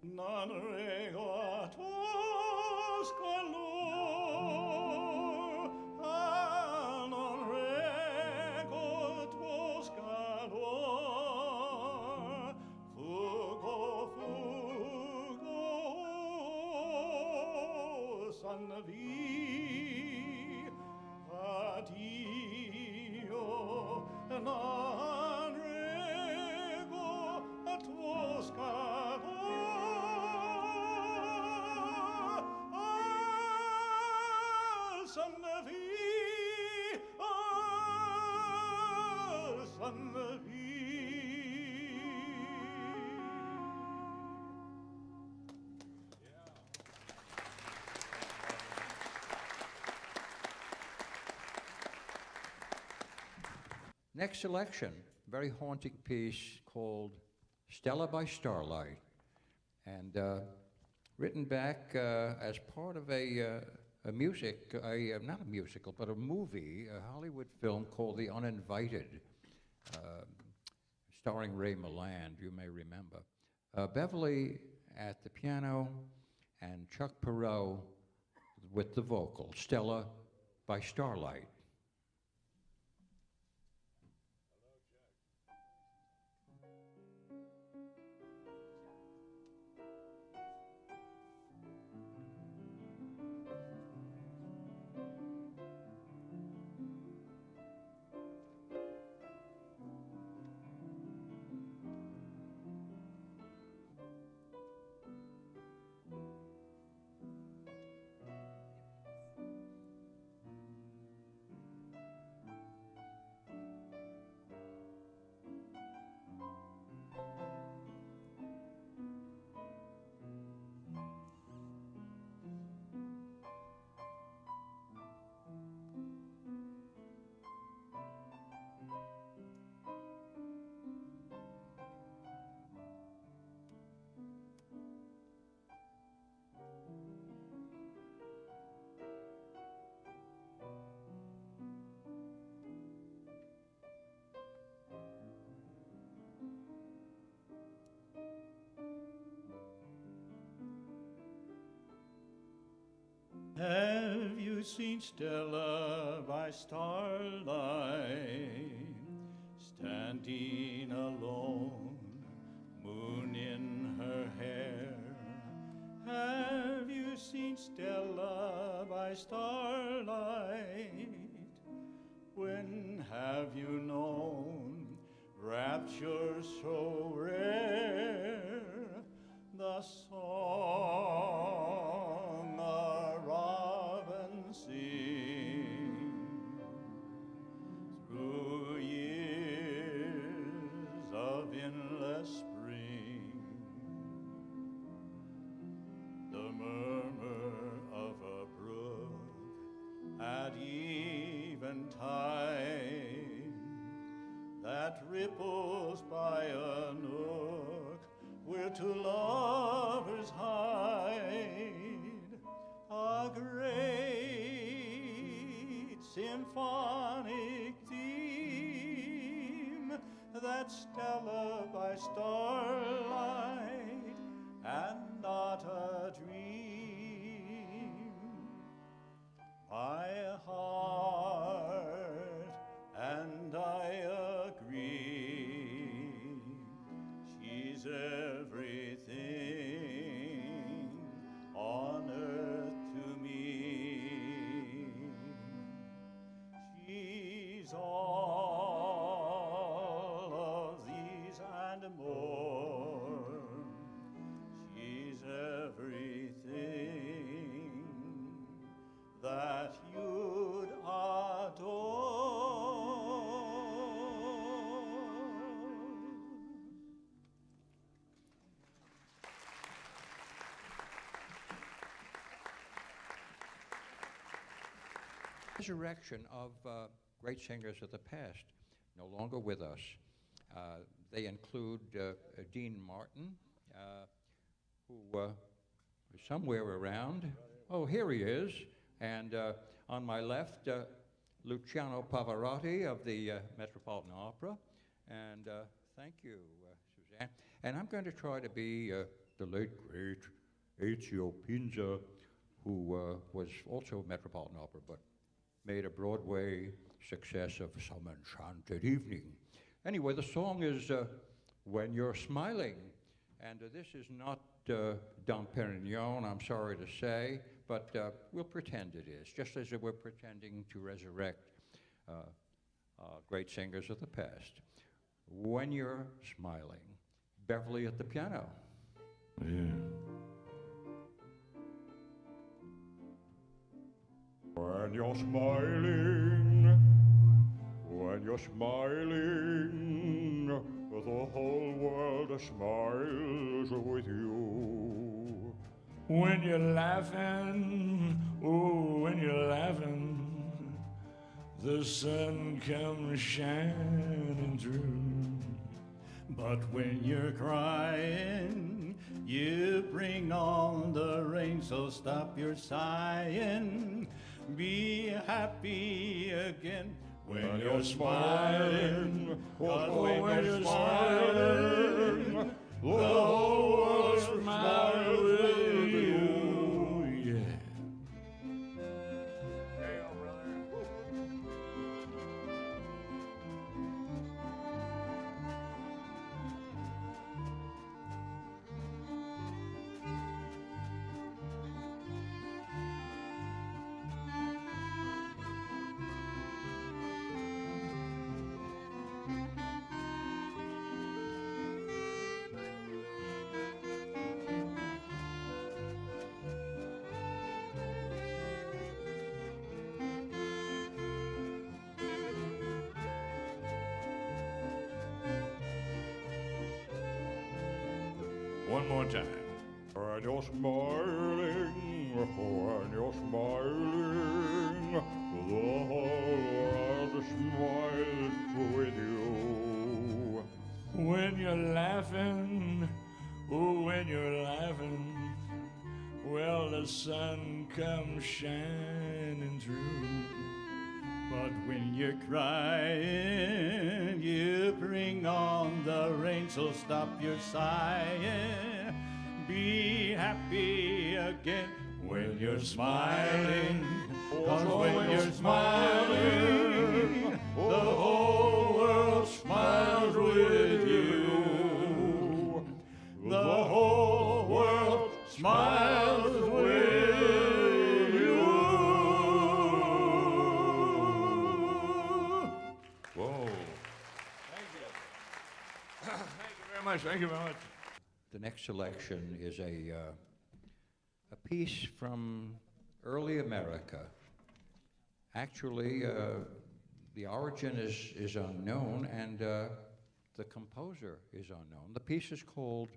Non rego a tuo scalor, non rego tuo scalor. Fugo, fugo, son vi, addio, non rego a tuo scalor. Son vi, son vi. Next selection, very haunting piece called Stella by Starlight, and written back as part of a music, not a musical, but a movie, a Hollywood film called The Uninvited, starring Ray Milland, you may remember. Beverly at the piano and Chuck Pereau with the vocal, Stella by Starlight. seen Stella by starlight, standing alone, moon in her hair? Have you seen Stella by starlight? When have you known rapture so rare? The song a robin sings through years of endless spring, the murmur of a brook at eventide that ripples by a nook where two lovers hide, a great symphonic theme, that Stella by starlight and not a dream. My heart and I agree, she's everything on earth to me. She's all of these and more. She's everything that you'd adore. Resurrection of great singers of the past, no longer with us. They include Dean Martin, who was somewhere around. Oh, here he is. And on my left, Luciano Pavarotti of the Metropolitan Opera. And thank you, Suzanne. And I'm going to try to be the late, great Ezio Pinza, who was also Metropolitan Opera, but made a Broadway success of Some Enchanted Evening. Anyway, the song is When You're Smiling. And this is not Dom Perignon, I'm sorry to say, but we'll pretend it is, just as if we're pretending to resurrect great singers of the past. When You're Smiling. Beverly at the piano. Yeah. When you're smiling, the whole world smiles with you. When you're laughing, oh, when you're laughing, the sun comes shining through. But when you're crying, you bring on the rain, so stop your sighing. Be happy again when you're smiling. Oh, when you're smiling, the whole world smiles with you. Yeah. Hey, brother. One more time. When you're smiling, when you're smiling, the whole world smiles with you. When you're laughing, oh, when you're laughing, well, the sun comes shining through. But when you're crying, you bring on the rain, so stop your sighing. Be happy again when you're smiling. 'Cause when you're smiling, the whole world smiles with you. The whole world smiles with you. Whoa. Thank you. Thank you very much. Thank you very much. The next selection is a piece from early America. Actually, the origin is unknown, and the composer is unknown. The piece is called,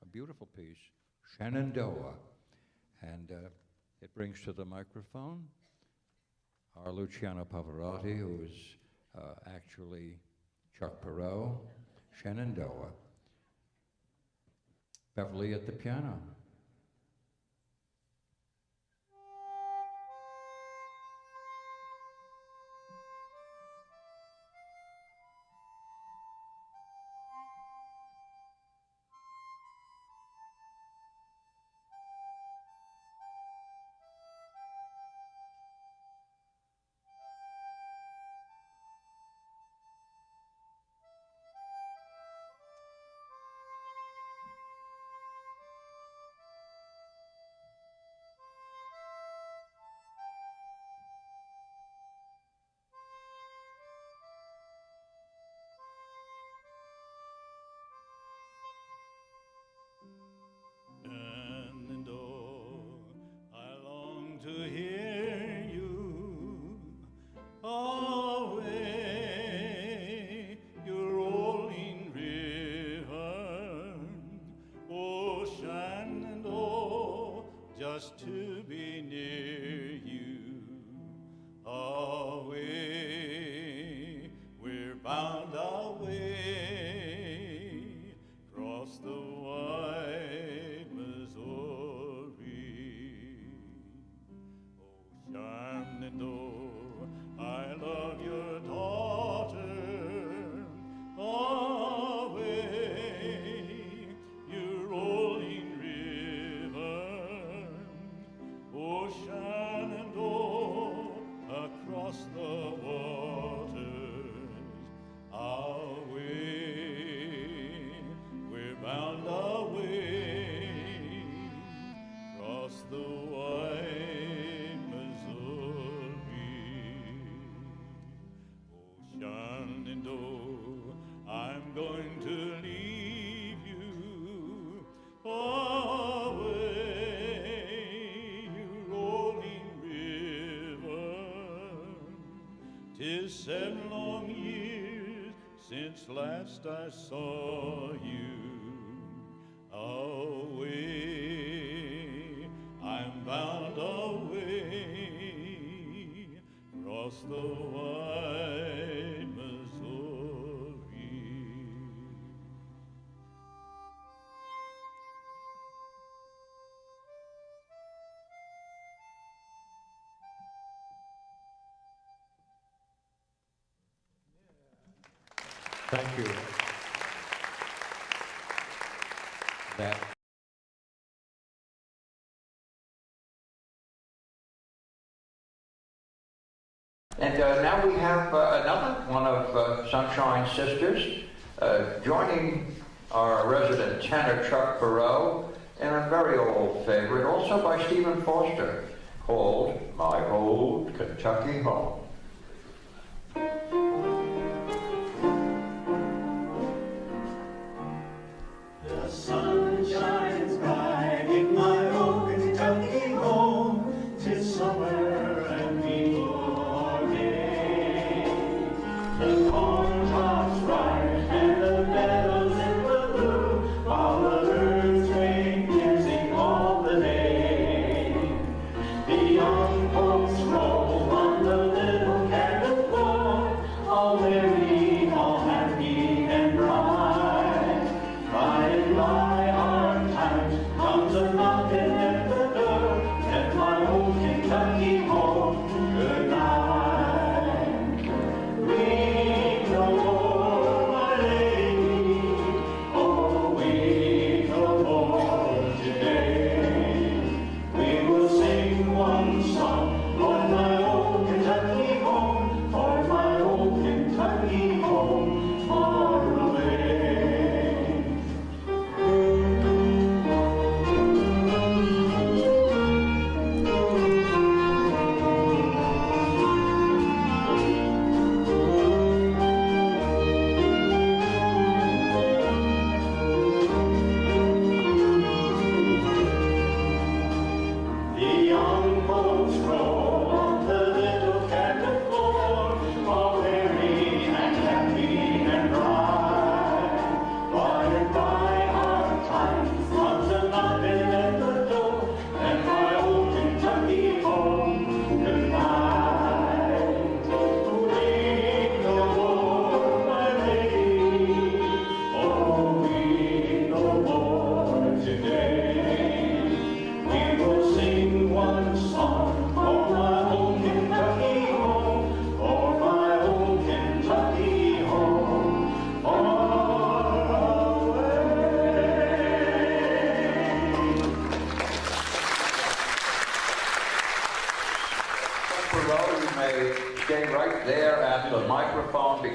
a beautiful piece, Shenandoah, and it brings to the microphone our Luciano Pavarotti, who is actually Chuck Pereau, Shenandoah. Beverly at the piano. Shenandoah, I long to hear you away, your rolling river. Oh, Shenandoah, just to be near you. Away, we're bound away, across the wide Missouri. Oh, Shenandoah, I love your daughter. Away, you rolling river. Oh, Shenandoah, across the waters. Away, we're bound away, across the wide Missouri. Oh, Shenandoah, I'm going to leave you away, you rolling river. 'Tis 7 long years since last I saw you. Away, I'm bound away, across the wide Missouri. Thank you. That and now we have another one of Sunshine's sisters joining our resident tenor Chuck Pereau in a very old favorite, also by Stephen Foster, called My Old Kentucky Home. The sun shines bright in my old Kentucky home. 'Tis summer and people are gay. The corn tops rise and the meadows in blue, while the birds sing music all the day. The young folks roll on the little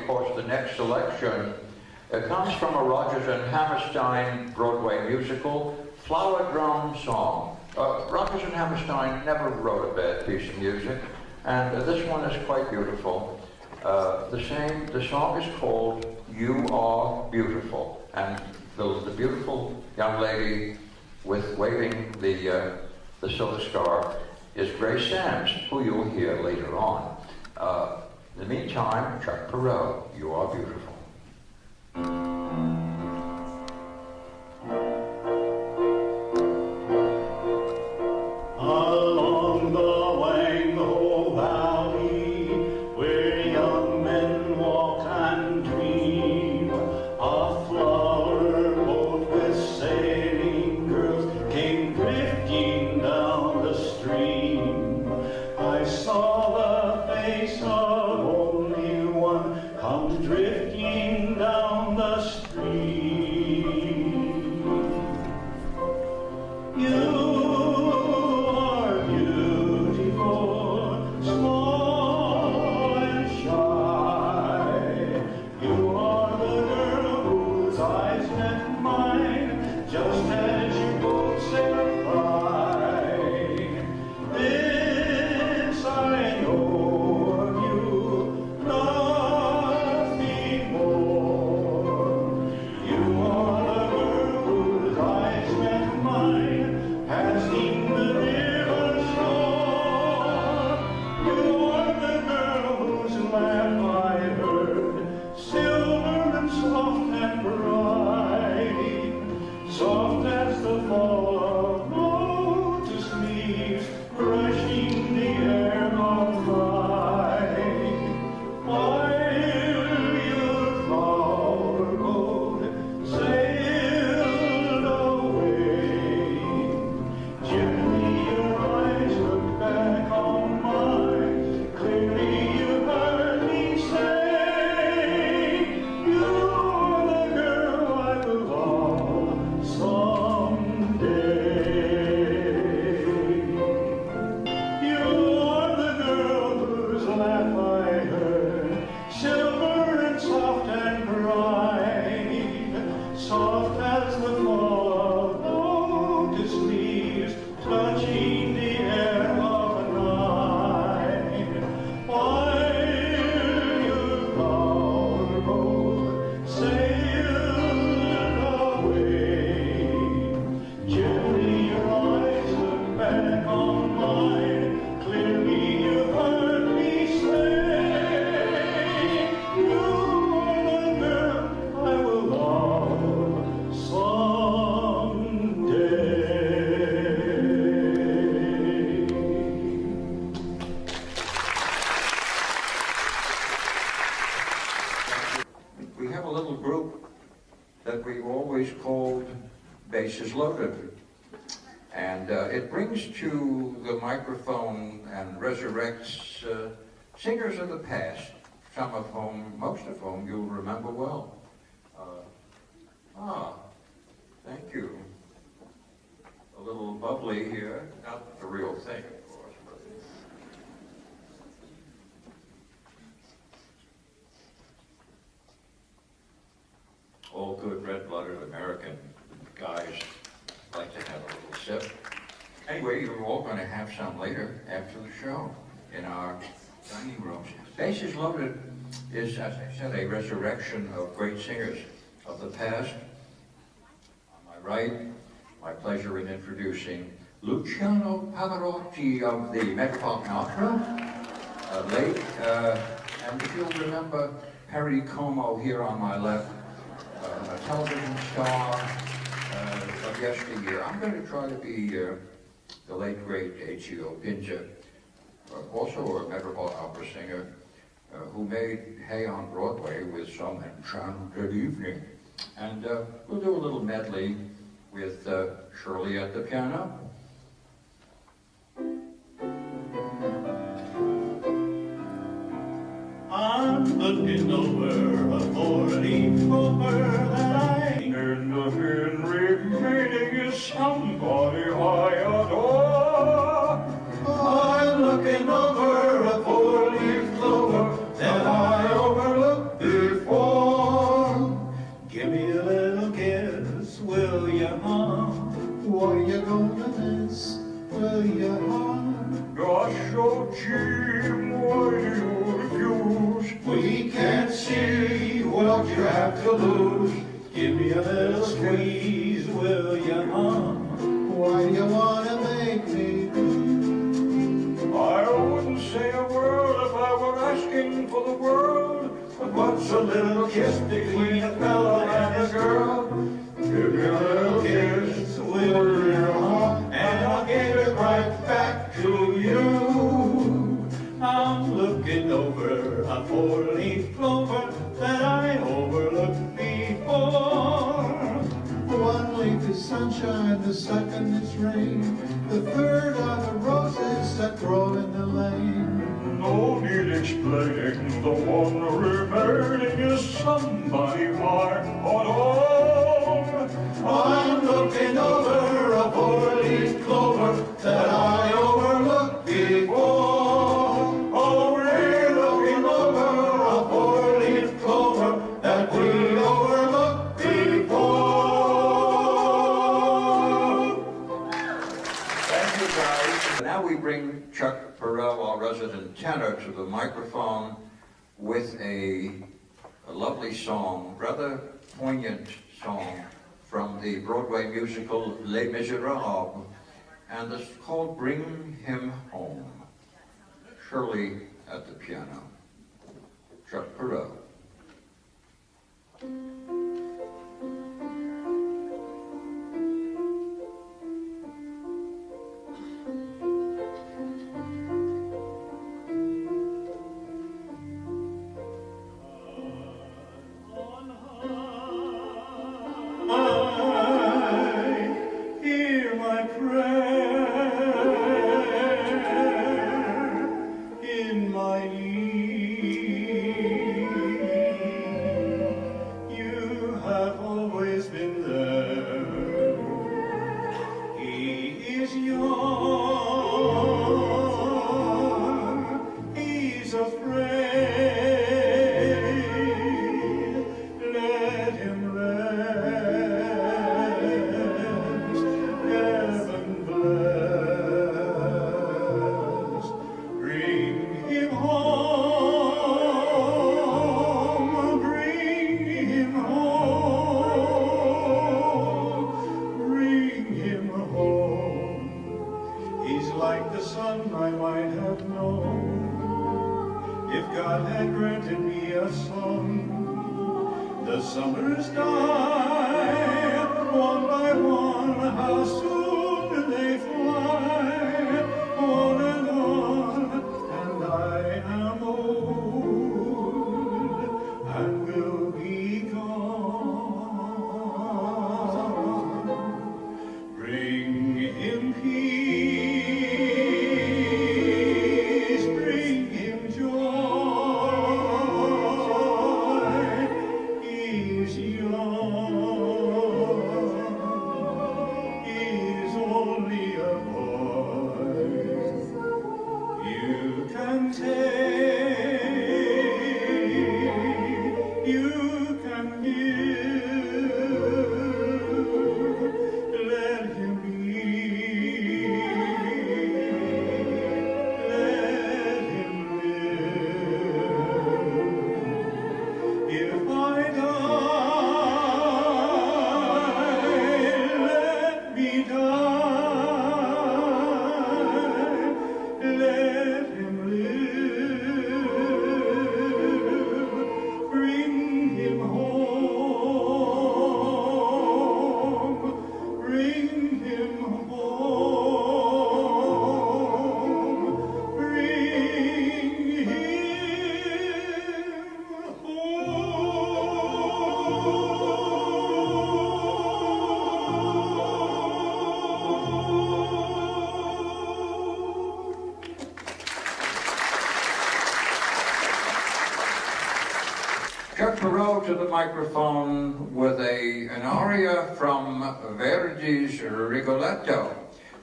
because the next selection comes from a Rodgers and Hammerstein Broadway musical, Flower Drum Song. Rodgers and Hammerstein never wrote a bad piece of music, and this one is quite beautiful. The song is called You Are Beautiful, and the beautiful young lady with waving the silver scarf is Grace Sams, who you'll hear later on. In the meantime, Chuck Pereau, You Are Beautiful. Along the Wango Valley, where young men walk and dream, a flower boat with sailing girls came drifting down the stream. I saw the face of only one come drifting down the stream. You that we always called Bases Loaded. And it brings to the microphone and resurrects singers of the past, some of whom, most of whom, you'll remember well. Thank you. A little bubbly here, not the real thing, of course. But all good red-blooded American guys like to have a little sip. Anyway, you're all going to have some later after the show in our dining rooms. Bases Loaded is, as I said, a resurrection of great singers of the past. On my right, my pleasure in introducing Luciano Pavarotti of the Metropolitan Opera, late, and if you'll remember, Harry Como here on my left, a television star of yesteryear. I'm going to try to be the late, great H.E.O. Pinja, also a Metropolitan Opera singer, who made hay on Broadway with Some Enchanted Evening. And we'll do a little medley with Shirley at the piano. I'm looking over a four-leaf clover that I And the thin remaining is somebody I adore. I'm looking over a four-leaf clover that I overlook. blues. Give me a little squeeze, will you, hon? Why do you wanna make me blue? I wouldn't say a word if I were asking for the world, but what's a little kiss between a fella and a girl? Give me a little kiss, Will you, hon? And I'll give it right back to you. I'm looking over a four-leaf clover that I overlooked before. One leaf is sunshine, the second is rain, the third are the roses that grow in the lane. No need explaining, the one remaining is somebody far on home. I'm looking over a four-leaf clover that I overlooked before. Oh, we're looking over a four-leaf clover that we overlooked before. Thank you, guys. Now we bring Chuck Pereau, our resident tenor, to the microphone with a lovely song, rather poignant song from the Broadway musical Les Miserables, and it's called Bring Him Home. Shirley at the piano. Chuck Pereau. Hear my prayer in my need. You have always been there. He is young. He's afraid. Let him rest. Heaven bless. Bring him home. Bring him home. Bring him home. He's like the sun I might have known if God had granted me a son. The summers die one by one. How soon do they fly? On and on, and I am old and will be gone. Bring him peace, bring him joy. He's young, he's only a boy. You can take, you can give, let him let him live. If I die, let me die. Let him live. Bring him home. Bring him home. Bring him home. Chuck Pereau to the microphone with an aria from Verdi's Rigoletto.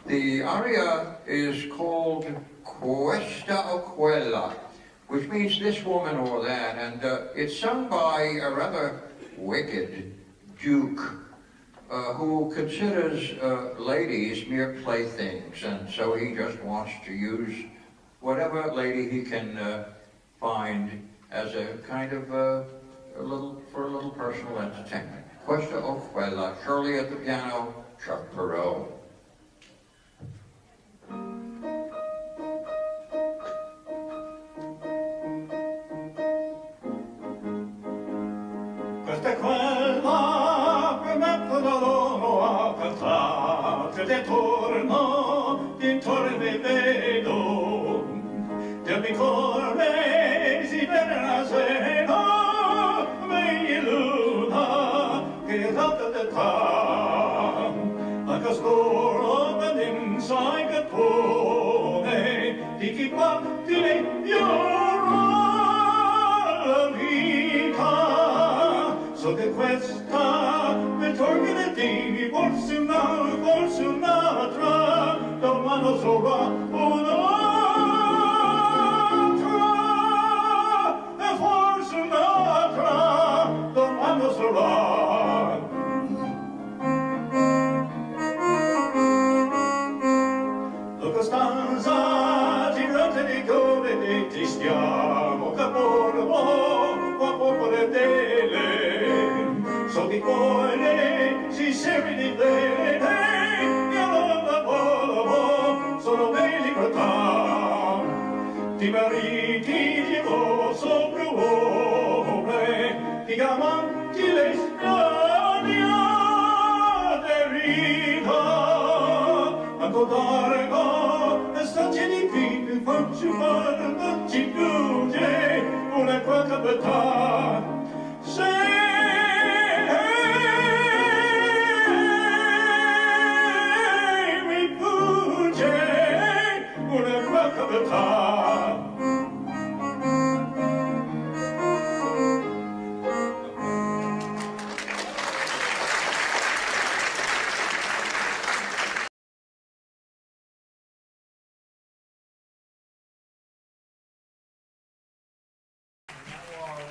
The aria is called Questa o Quella, which means this woman or that, and it's sung by a rather wicked duke who considers ladies mere playthings, and so he just wants to use whatever lady he can find as a kind of for a little personal entertainment. Questa o quella, Shirley at the piano, Chuck Pereau. Questa è quella che metto da loro a cantate di torno mi vedo del mi corre si vede la sera mi luna che data de ta anche scoro ben inside che pone di chi pa di lei la vita so che questa per tornare di forse un'altra domani sarà un'altra e forse un'altra domani sarà la costanza girante di cuore e ti stiamo capormo qua poco le tele so di cuore si serve di bene e allora sono bei libertà ti mariti di go sopra uombre ti gamanti le spagna de vita ancora e stacci di pipi facci fare non ci piunge una qua capità se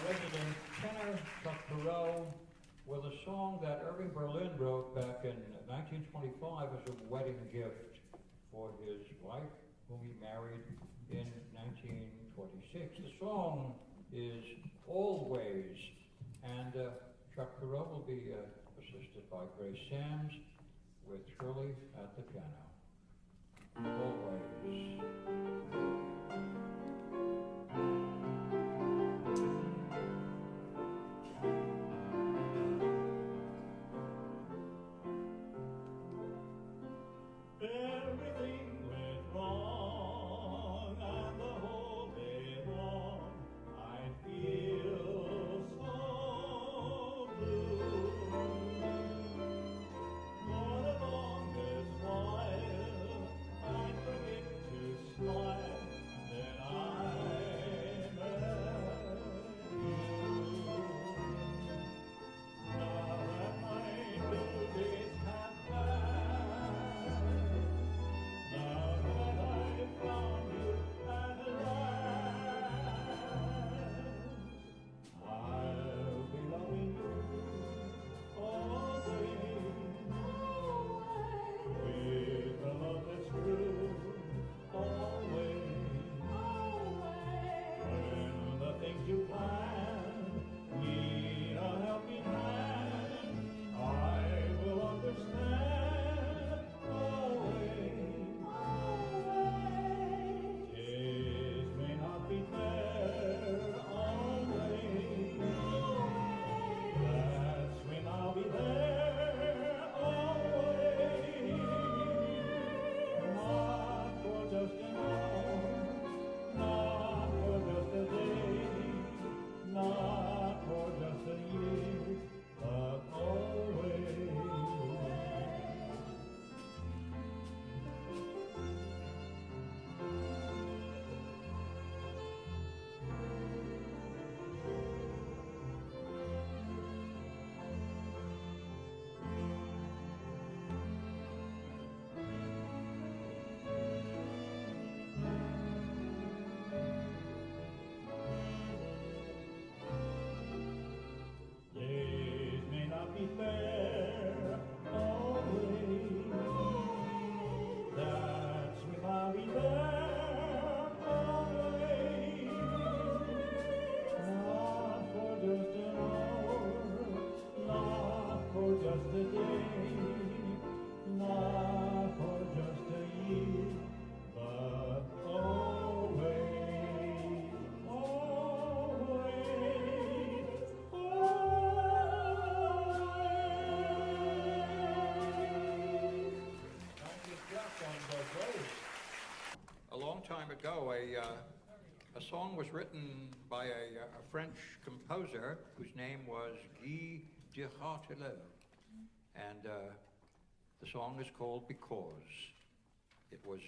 Resident tenor Chuck Pereau with a song that Irving Berlin wrote back in 1925 as a wedding gift for his wife, whom he married in 1926. The song is Always, and Chuck Pereau will be assisted by Grace Sams with Shirley at the piano. Always. Everything went wrong, and the whole day long I feel so blue. For the longest while I forget to smile, then I met you. Now that my blue days have passed, now that I found you at last, I'll be loving you always, with the love that's true, always. When the things you plan need a helping hand, I will understand always. Days may not be fair always. That's when I'll be there always. Not for just an hour, not for just a day, not for just a year, but always. Days may not be fair always. That's when I'll be there always. Not for just an hour. just a day, not for just a year, but always, always, always. Thank you, Chuck, on the bass. A long time ago, a song was written by a French composer whose name was Guy de Hartelot. And the song is called Because. It was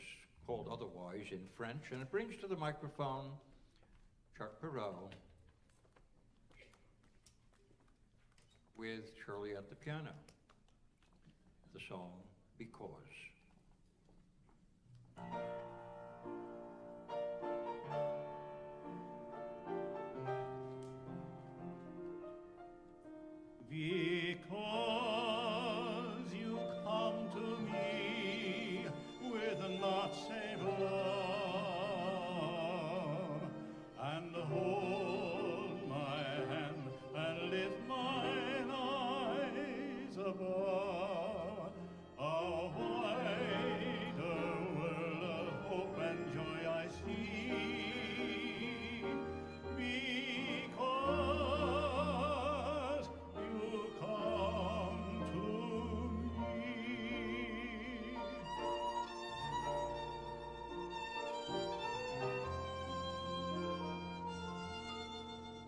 called otherwise in French, and it brings to the microphone Chuck Pereau with Shirley at the piano. The song Because. Because you come to me with not save love, and hold my hand and lift mine eyes above, a wider world of hope and joy I see. Because you come to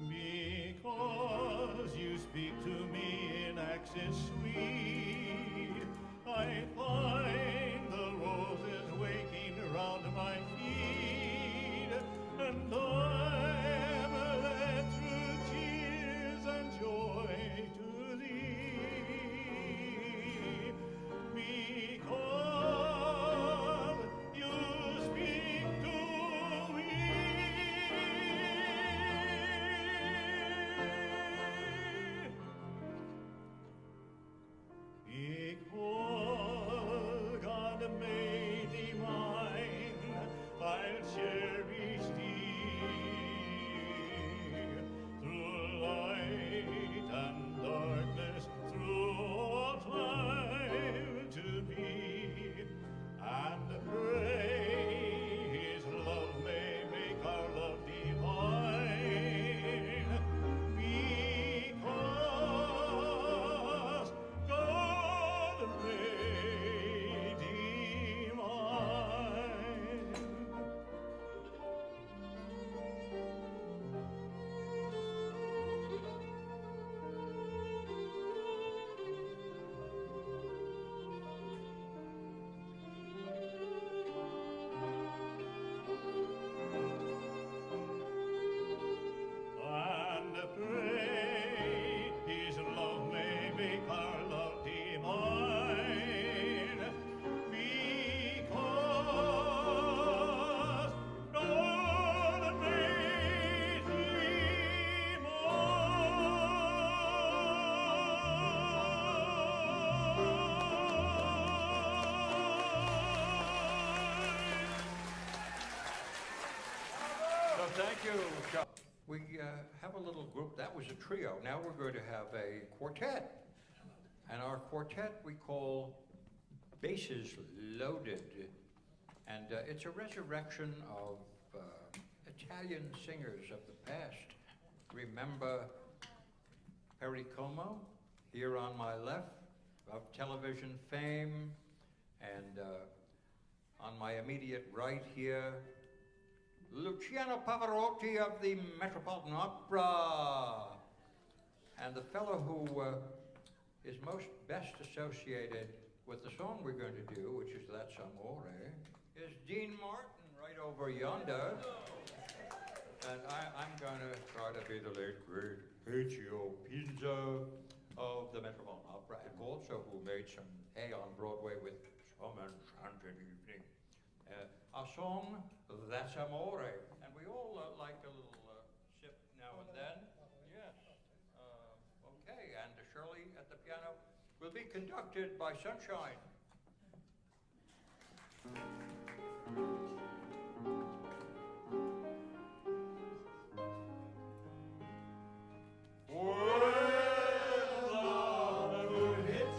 me. Because you speak to me in accents sweet, I find the roses waking around my feet, and I'm led through tears and joy to thee. Because you speak to me. Because God made thee mine, I'll cherish thee through light and darkness, through all time to be, and pray His love may make our love divine. Because God made thee mine. And pray His love may make our love divine. Because God made thee mine. So thank you, Chuck. We have a little group. That was a trio. Now we're going to have a quartet. And our quartet we call Bases Loaded. And it's a resurrection of Italian singers of the past. Remember Perry Como, here on my left, of television fame. And on my immediate right here, Luciano Pavarotti of the Metropolitan Opera. And the fellow who is most best associated with the song we're going to do, which is That's Amore, is Dean Martin, right over yonder. And I'm going to try to be the late, great Paccio Pizza of the Metropolitan Opera, and also who made some hay on Broadway with Some Enchanted Evening. Our song, That's Amore. And we all like a little sip now and then. Yes. Okay, and Shirley at the piano will be conducted by Sunshine. Well, the moon hit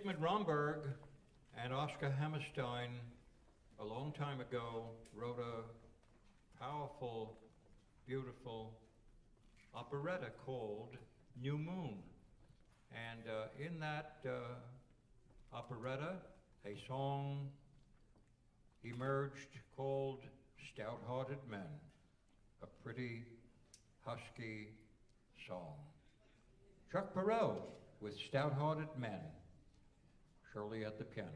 Sigmund Romberg and Oscar Hammerstein, a long time ago, wrote a powerful, beautiful operetta called New Moon. And in that operetta, a song emerged called Stout-Hearted Men, a pretty husky song. Chuck Pereau with Stout-Hearted Men, Shirley at the piano.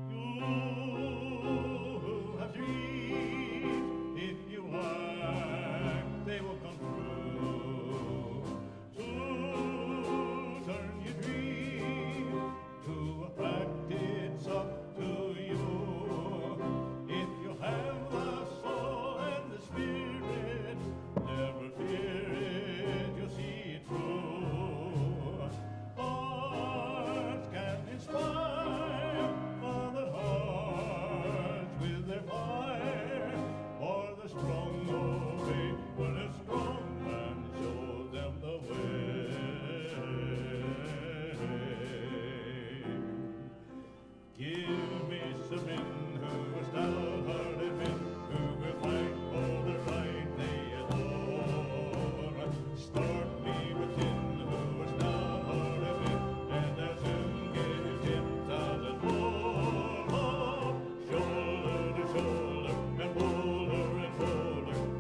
You have dreams, if you work, they will come true. So turn your dreams to a fact, it's up to you. If you have the soul and the spirit, never fear it, you'll see it through. Hearts can inspire other hearts with their fire, or the strong obey when a strong man shows them the way. Give me some men who are stout-hearted men, who will fight for the right they adore. Start me with 10 who are stout-hearted men, and they'll soon give you 10,000 more. Shoulder to shoulder, and bolder,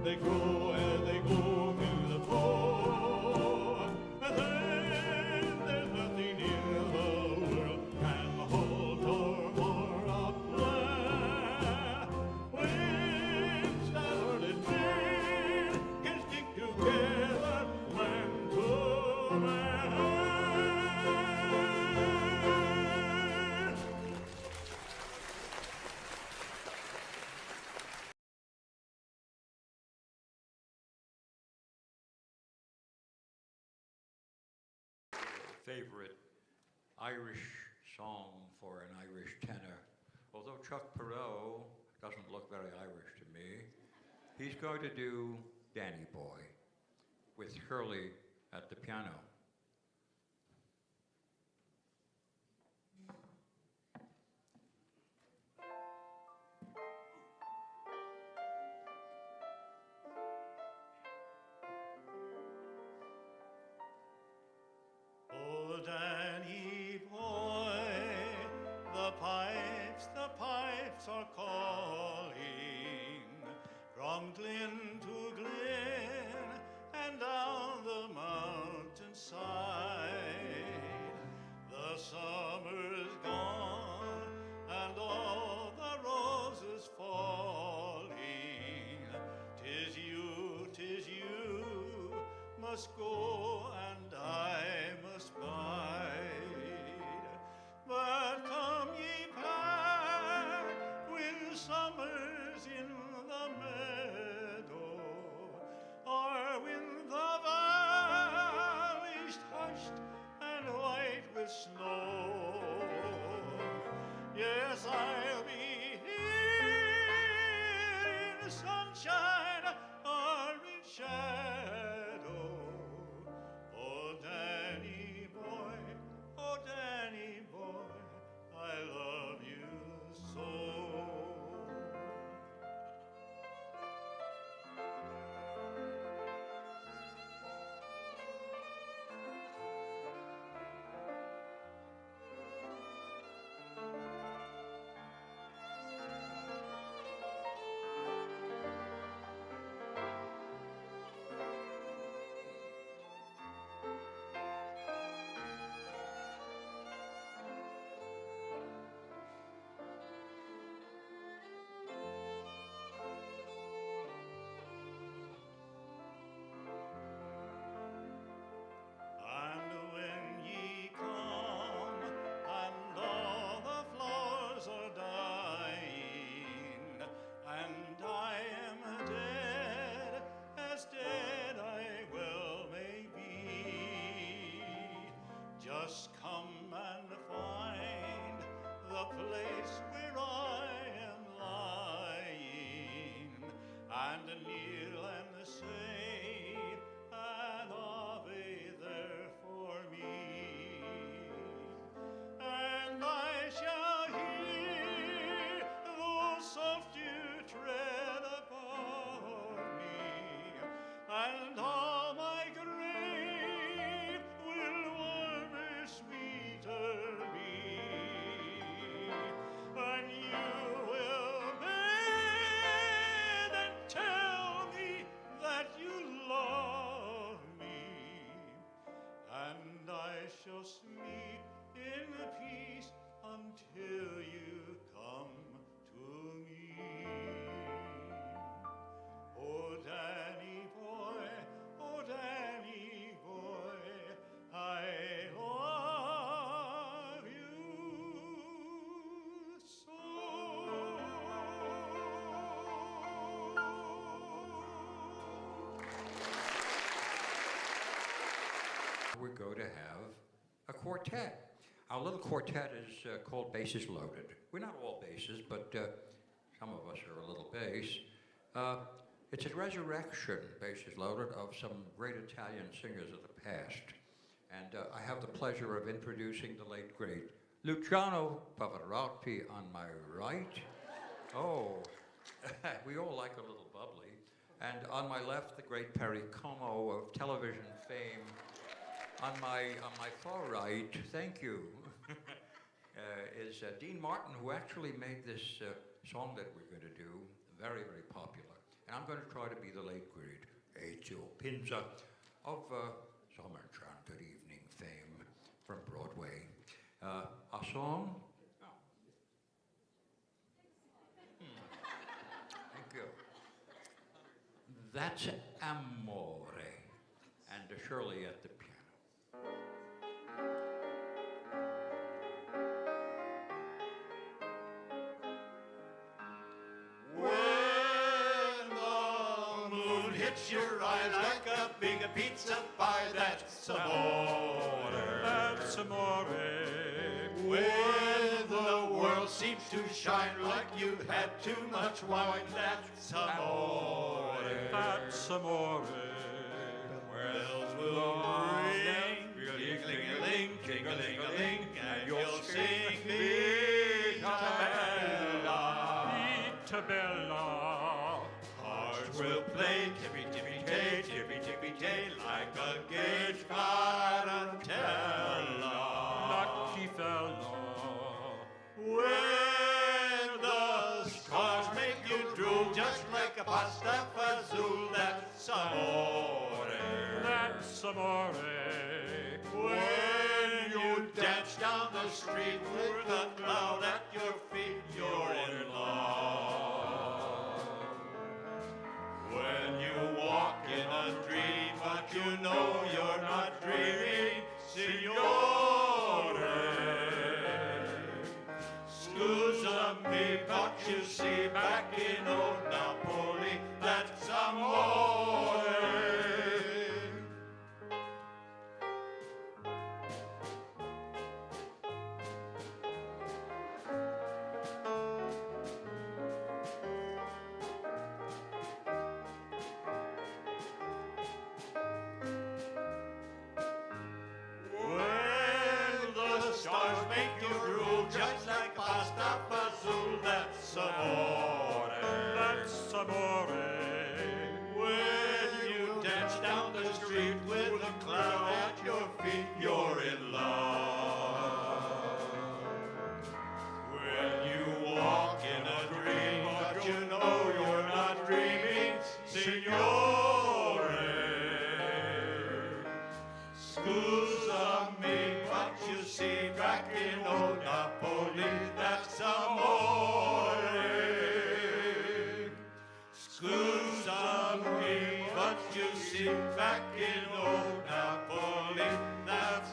they grow as they go to the fore. And then there's nothing in the world can hold or more out there. When stout-hearted men can stick together, man to man. Favorite Irish song for an Irish tenor. Although Chuck Pereau doesn't look very Irish to me, he's going to do Danny Boy with Shirley at the piano. Oh, Danny boy, the pipes are calling from glen to glen and down the mountainside. The summer's gone and all the roses falling. 'Tis you must go and I must bide. But come ye back when summer's in the meadow, or when the valley's hushed and white with snow. Yes, I'll be here in sunshine or in shadow. Oh, Danny boy, oh, Danny boy, I love you so. And when ye come, and all the flowers are dying, and I am dead, as dead I well may be, just come and find the place where I am lying, and kneel and say an Ave sleep in peace until you come to me. Oh, Danny boy, I love you so. We're going to have a quartet. Our little quartet is called Basses Loaded. We're not all basses, but some of us are a little bass. It's a resurrection, Basses Loaded, of some great Italian singers of the past. And I have the pleasure of introducing the late, great Luciano Pavarotti on my right. Oh, we all like a little bubbly. And on my left, the great Perry Como of television fame. On my far right, thank you, is Dean Martin, who actually made this song that we're going to do very, very popular. And I'm going to try to be the late, great Ezio Pinza of Summer Enchanted Evening fame from Broadway. Our song? Oh. Thank you. That's Amore. And Shirley at the piano. When the moon hits your eye like a big pizza pie, that's amore. That's amore. When the world seems to shine like you've had too much wine, that's amore. That's amore. Bells will ring, jingling-a-ling, jingling-a-ling, and you'll sing Vita Bella. Vita Bella. Hearts will play tippy-tippy-tay, tippy-tippy-tay, like a gauge tarantella. Lucky fella. When the stars make you drool just like a pasta fazool, that's amore. That's amore. When you dance down the street with a cloud at your feet, you're in love. When you walk in a dream, but you know you're not dreaming, signore. Scusa me, but you see, back in old Napoli, that's amore. When the stars make you drool just like pasta fazool, that's amore. That's amore. When you dance down the street with a cloud at your feet, you're in love. When you walk in a dream, but you know you're not dreaming, signore. Scusa me, but you see, back in old Napoli, that's amore. Scusa me, but you see, back in old Napoli, that's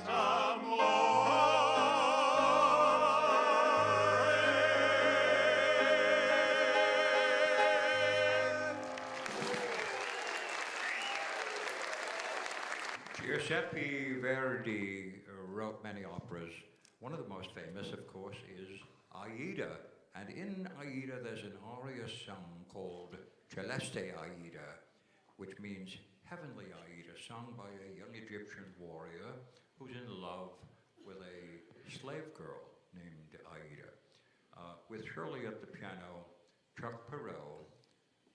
Giuseppe Verdi wrote many operas. One of the most famous, of course, is Aida. And in Aida, there's an aria sung called Celeste Aida, which means heavenly Aida, sung by a young Egyptian warrior who's in love with a slave girl named Aida. With Shirley at the piano, Chuck Pereau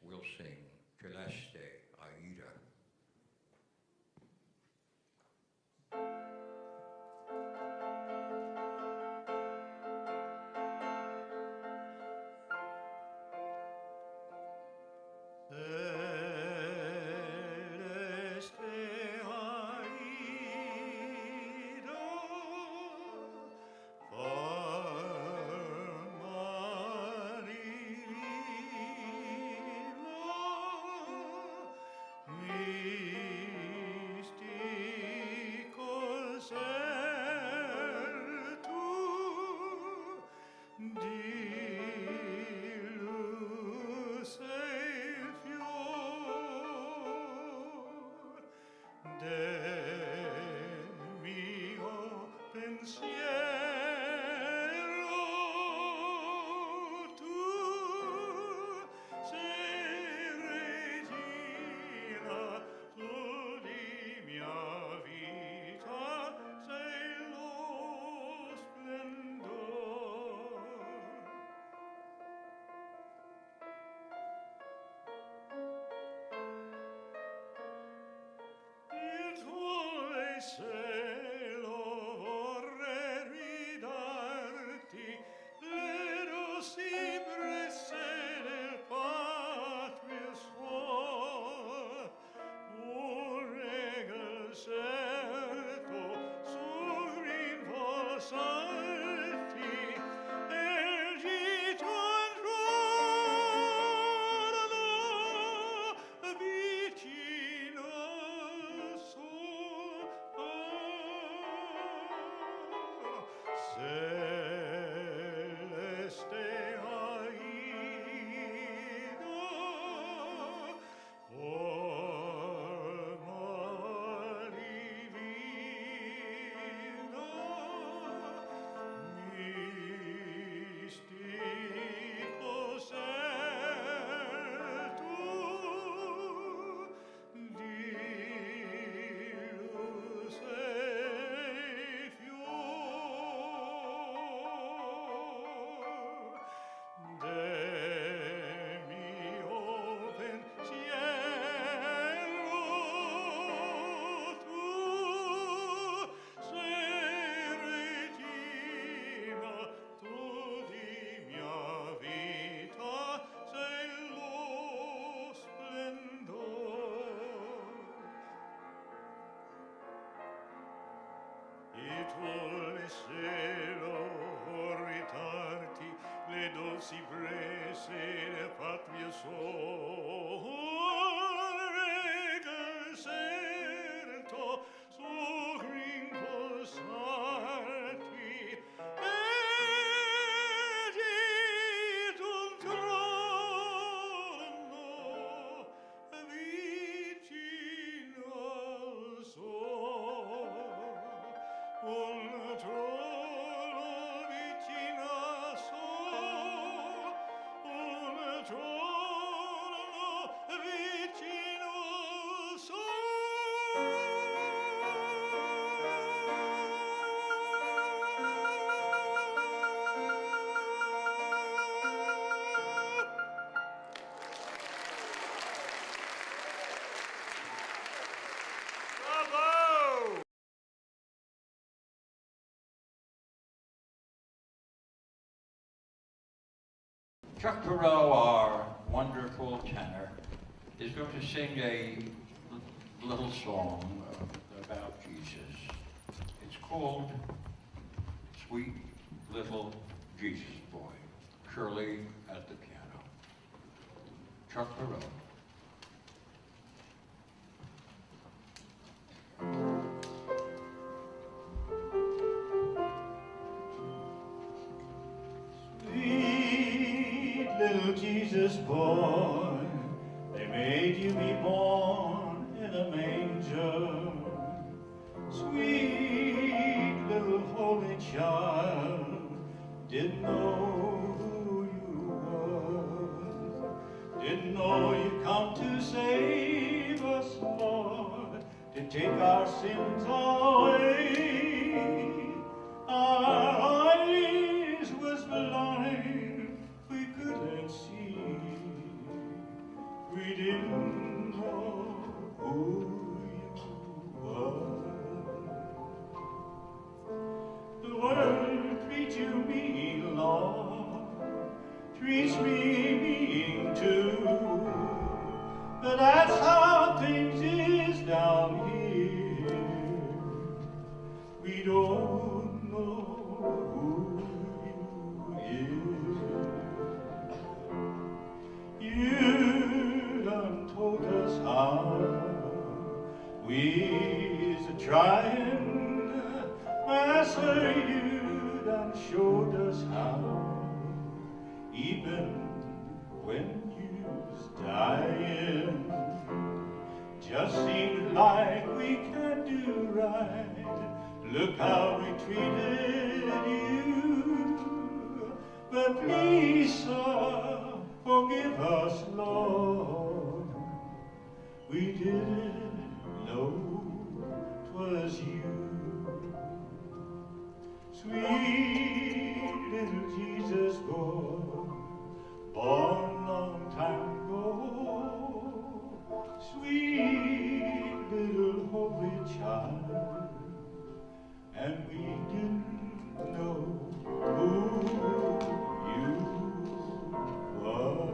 will sing Celeste Aida. Celeste Aida, Chuck Pereau, our wonderful tenor, is going to sing a little song about Jesus. It's called Sweet Little Jesus Boy. Shirley at the piano. Chuck Pereau. Little Jesus boy, they made you be born in a manger. Sweet little holy child, didn't know who you were. Didn't know you come to save us, Lord, to take our sins away. Our eyes was blind, we couldn't see. We didn't know who you were. The world treats you mean, Lord, treats me mean too. But that's how things is down here. We don't know who you is. You done told us how we's a-trying. Master, you done showed us how, even when you's dying. Just seems like we can't do right. Look how we treated please, forgive us, Lord. We didn't know 'twas you. Sweet little Jesus boy, born long time ago. Sweet little holy child, and we didn't know who you were.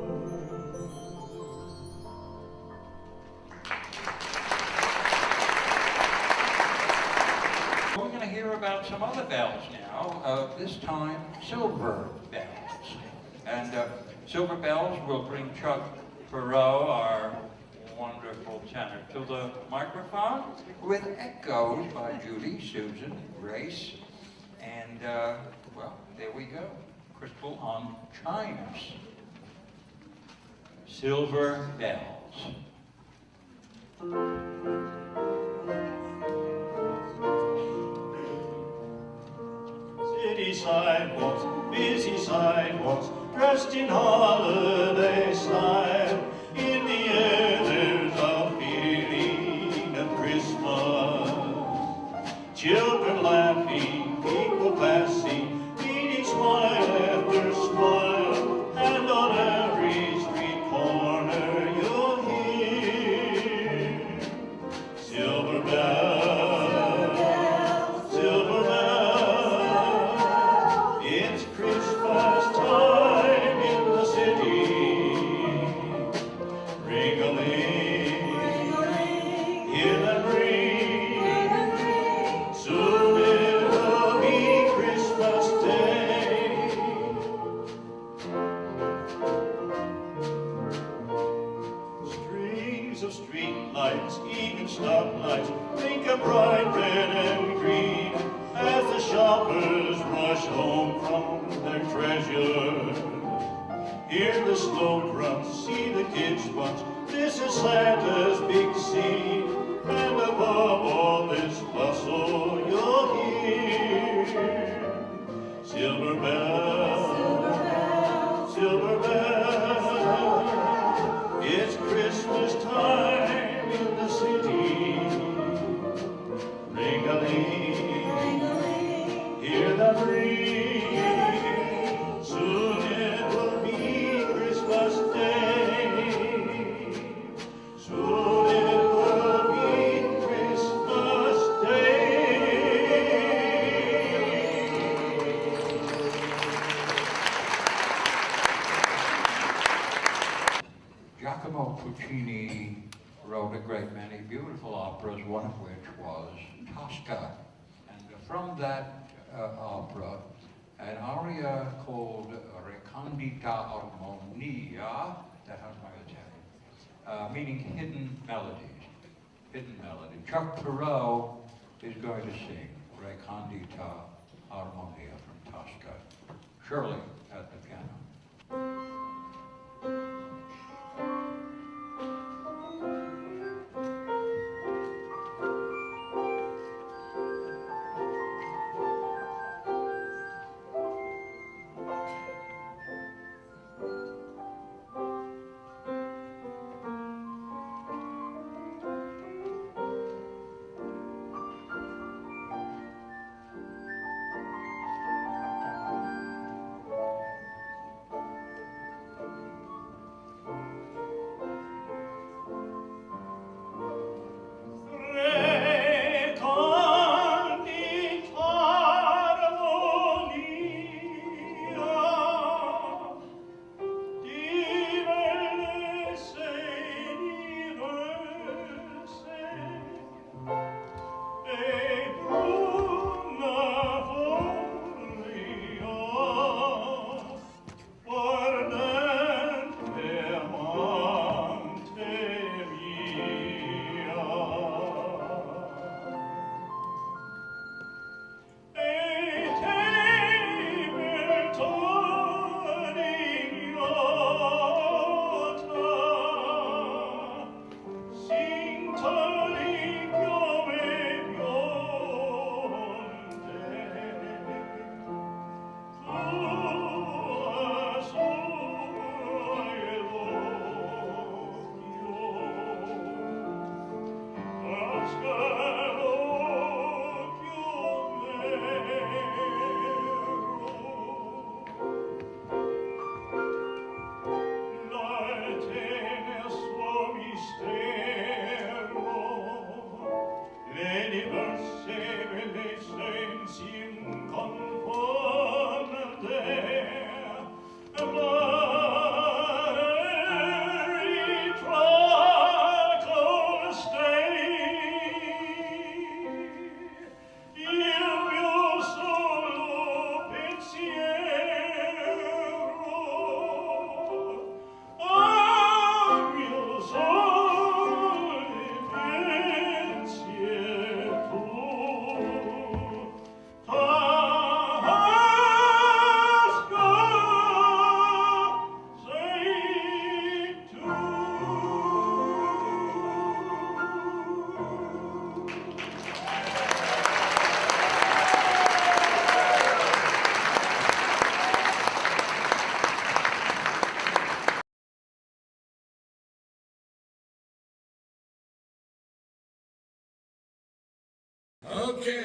We're going to hear about some other bells now, this time silver bells. And silver bells will bring Chuck Pereau, our wonderful tenor, to the microphone with echoes by Judy, Susan, Grace, and well, there we go. Crystal on chimes. Silver bells. City sidewalks, busy sidewalks, dressed in holiday style. In the air there's a feeling of Christmas. Children laughing, people passing, meeting smile after smile, and on every street corner you'll hear silver bells, silver bells. It's Christmas time in the city. Ring-a-ling, hear that ring. Soon it will be Christmas Day. Strings of street lights, even stoplights, blink a bright red and green as the shoppers rush home from their treasure. Hear the slow drums, see the kids bunch. This is Santa's big scene, and above all this bustle you'll hear silver bells, silver bells. It's Christmas time in the city. Ring-a-ling, hear that ring. Soon it will be Christmas Day. Soon it will be Christmas Day. Giacomo Puccini wrote a great many beautiful operas, one of which was Tosca. And from that opera, an aria called Recondita Armonia, that has my Italian, meaning hidden melodies. Hidden melody. Chuck Pereau is going to sing Recondita Armonia from Tosca. Shirley at the piano.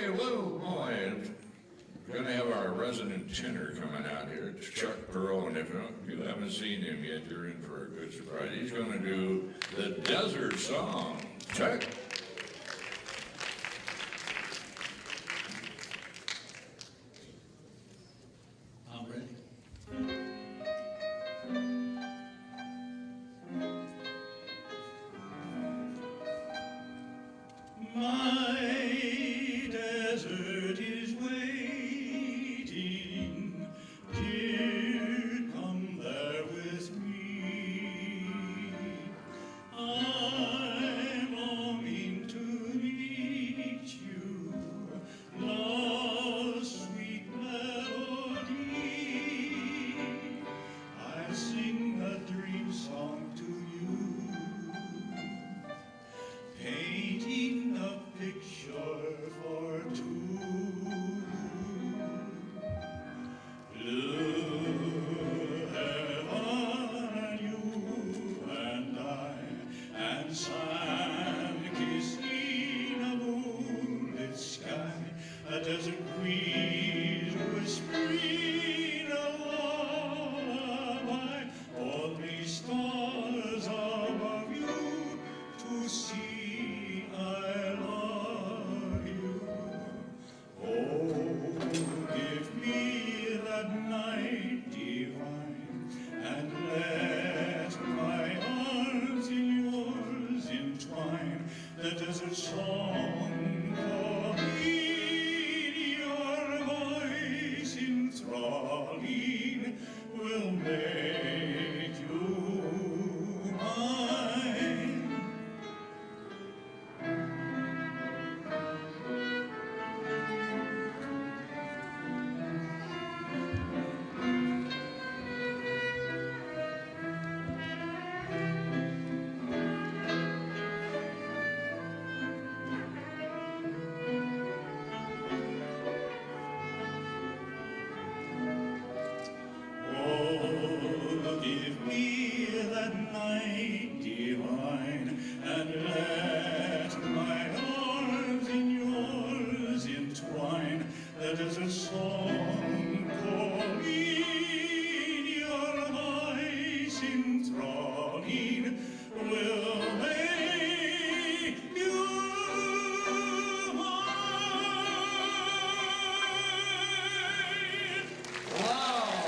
a little boy. We're going to have our resident tenor coming out here. It's Chuck Pereau, and if you haven't seen him yet, you're in for a good surprise. He's going to do the Desert Song. Chuck? I'm ready. My desert is waiting, dear, come there with me. I'm longing to meet you, love's sweet melody. I sing a dream song to you, painting a picture for two. Blue heaven and you and I, and sun-kissed in a moonlit sky, a desert breeze whispering a lullaby, only stars above you to see I love you. Oh, give me that night divine, and let my arms in yours entwine, the desert song calling, your voice enthralling will make you mine. Oh, give me that night divine, and let my arms in yours entwine, the desert song calling, your voice enthralling will make you mine. Wow!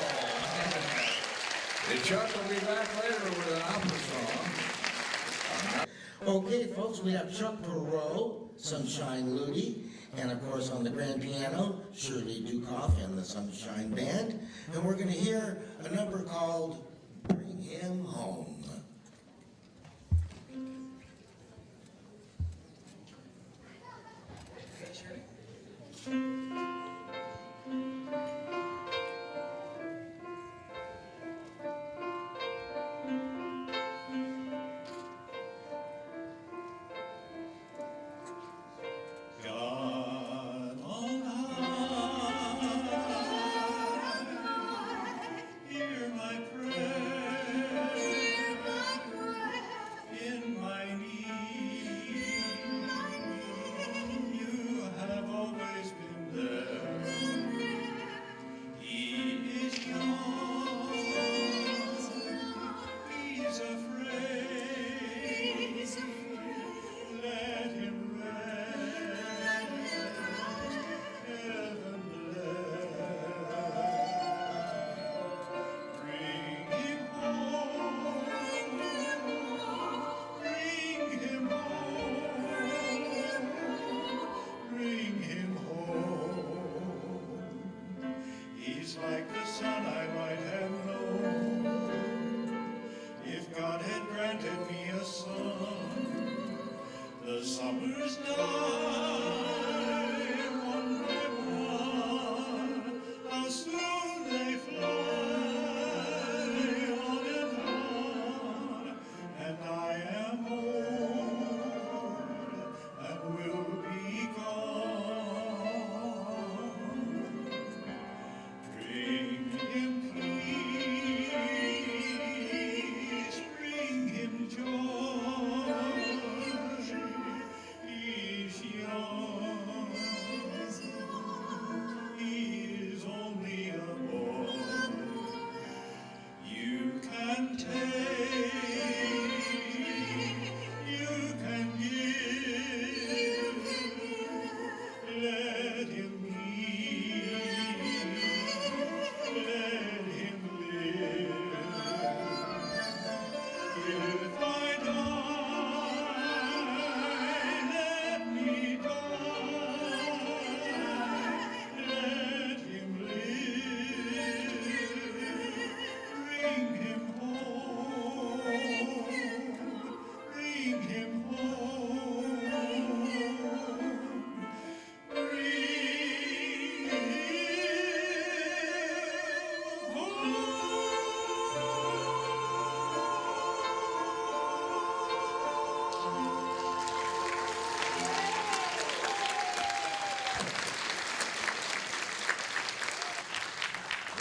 And Chuck will be back later with an opera song. Okay, folks, we have Chuck Pereau, Sunshine Ludi, and of course on the grand piano, Shirley Dukoff and the Sunshine Band. And we're going to hear a number called Bring Him Home. God on high, hear my prayer, in my need. You have always been there. He is young, he's afraid. Let him rest, heaven bless. Bring him home, bring him home, bring him home. He's like the son I might have known, if God had granted me a son. The summers die one by one, how soon they fly on and I am old and will be gone. Bring him peace, bring him joy. He's young.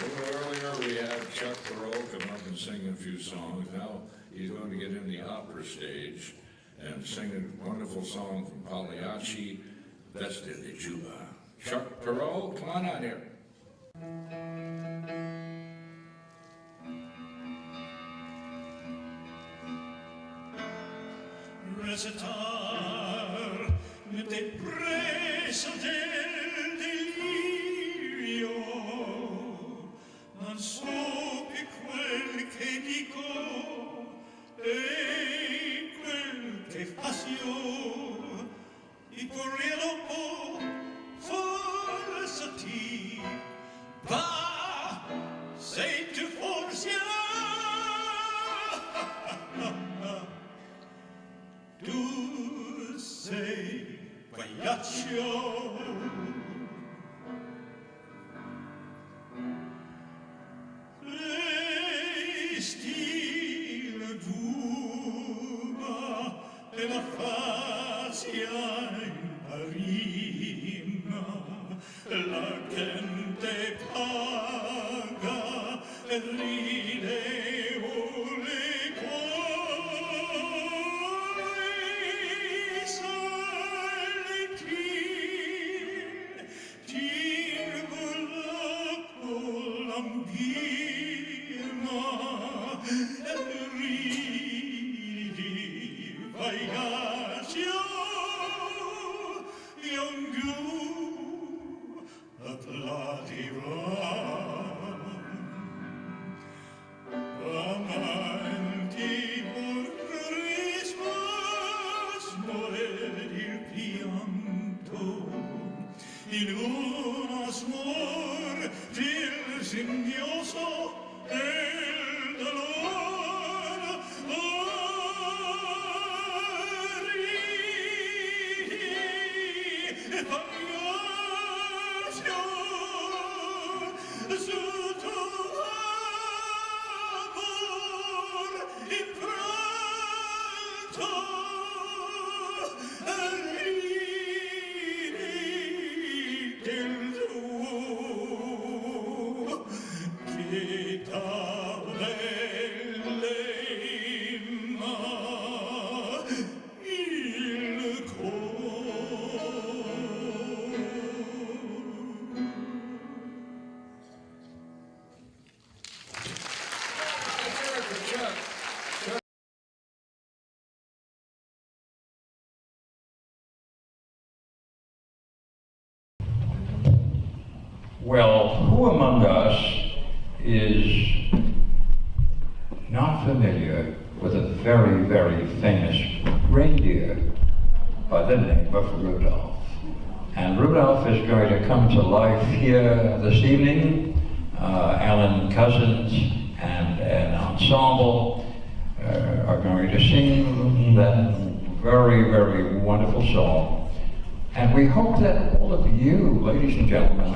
Earlier we had Chuck Pereau come up and sing a few songs. Now he's going to get in the opera stage and sing a wonderful song from Pagliacci, Vesta di Juba. Chuck Pereau, come on out here. Recitar mentre preso del delirio, non so più quel che dico e quel che faccio, e corriere dopo forse ti va, sei tu forse tu sei pagliaccio. Lei stile giuba e la faccia infarina, la gente paga e ride vuole in un asmor del singhiozzo e dolor ridi e pagliaccio su tuo amor in pranto Well, who among us is not familiar with a very, very famous reindeer by the name of Rudolph? And Rudolph is going to come to life here this evening. Alan Cousins and an ensemble are going to sing that very, very wonderful song. And we hope that all of you, ladies and gentlemen,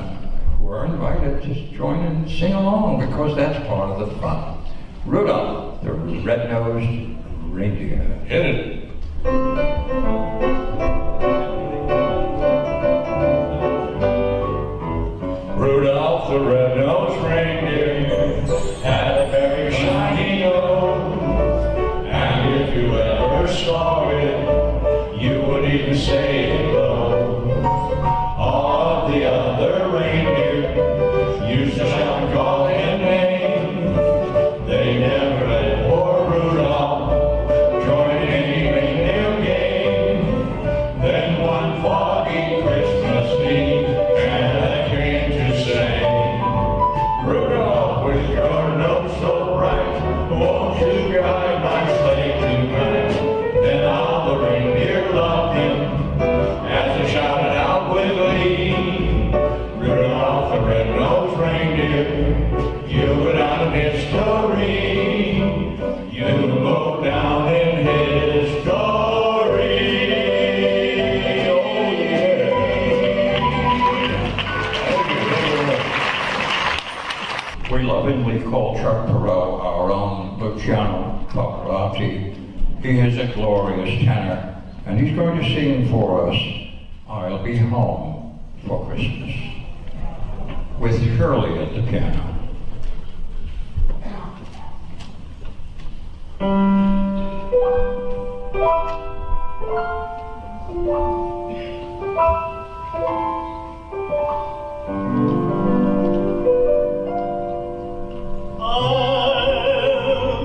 who are invited to join and sing along, because that's part of the fun. Rudolph, the red-nosed reindeer. Hit it. Rudolph the red-nosed reindeer had a very shiny nose, and if you ever saw it, you would even say hello. All of the other reindeer used to shout and call him names. They never let poor Rudolph join any reindeer game. Then one foggy Christmas Eve, Santa came to say, Rudolph, with your nose so bright, won't you guide my sleigh tonight? Then all the reindeer loved him as they shouted out with glee, Rudolph the red-nosed reindeer, you go down in history. You go down in history. Oh yeah. We lovingly call Chuck Pereau our own Luciano Pavarotti. He is a glorious tenor, and he's going to sing for us, I'll Be Home for Christmas, with Shirley at the piano. I'll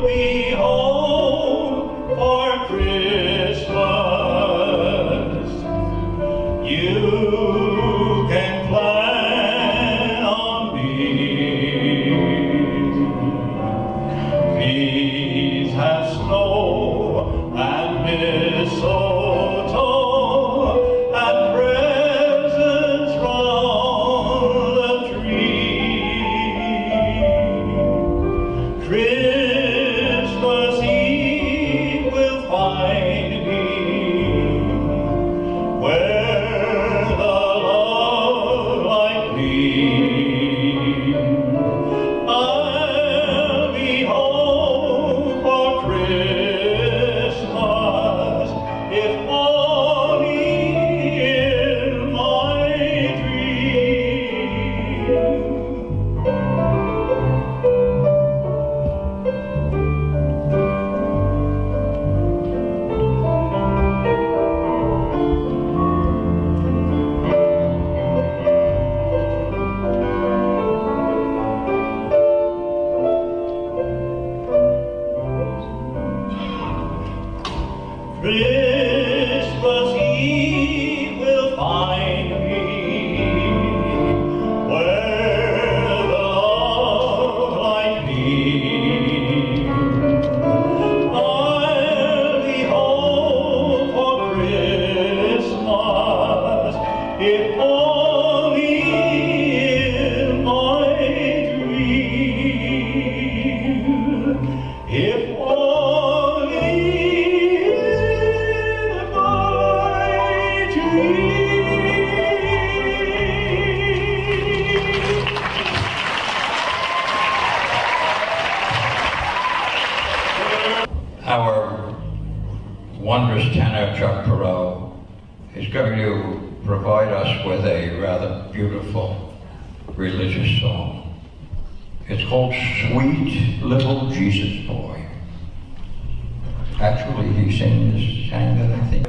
be home for Christmas. You can plan on me. Please have snow and mistletoe and presents round the tree. Christmas Eve will find me where the love like thee. I'll be home for Christmas, if only in my dream. Christmas Eve will find me where the love like thee. I'll be home for Christmas, if only in my dream. If only in my dream. Our wondrous tenor, Chuck Pereau, is going to provide us with a rather beautiful religious song. It's called Sweet Little Jesus Boy. Actually, he sang that, I think.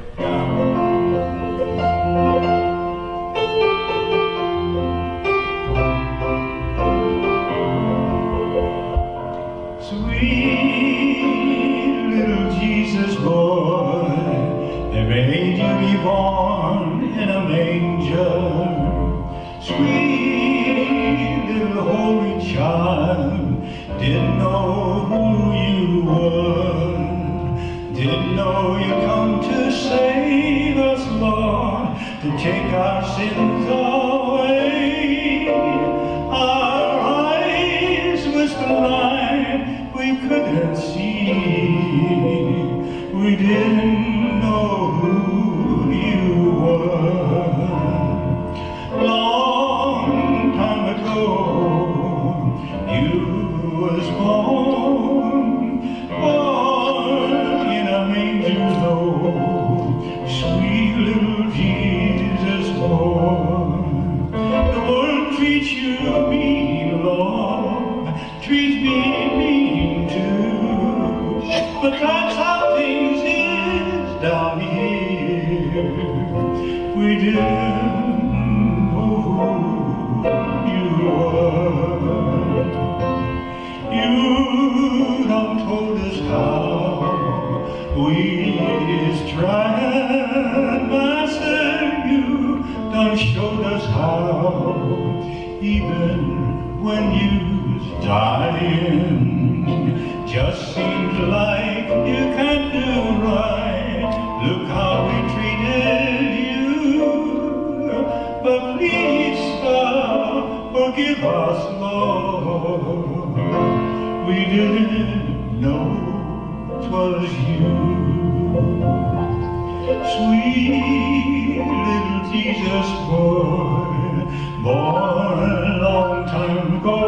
Sweet little Jesus boy, they made you be born in a manger. Sweet little holy child, didn't know who you were, didn't know you come to save us, Lord, to take our sins away. Our eyes was blind, we couldn't see, we didn't know who you were. Long time ago, you was born in a manger low. Sweet little Jesus boy, the world treats you mean, Lord, treats me mean too, but that's how things is down here. We didn't know who you were. You done told us how we is trying, Master. You done showed us how, even when you's dying, just seems like you can't do right. Look how we treated you, but please stop, forgive us, Lord. We didn't know 'twas you. Sweet little Jesus boy, born a long time ago.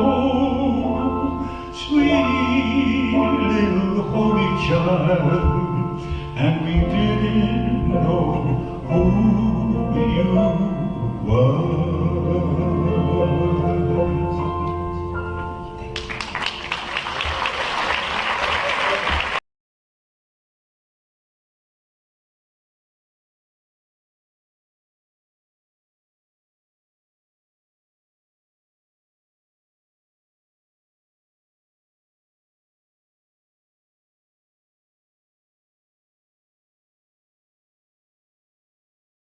Sweet little holy child,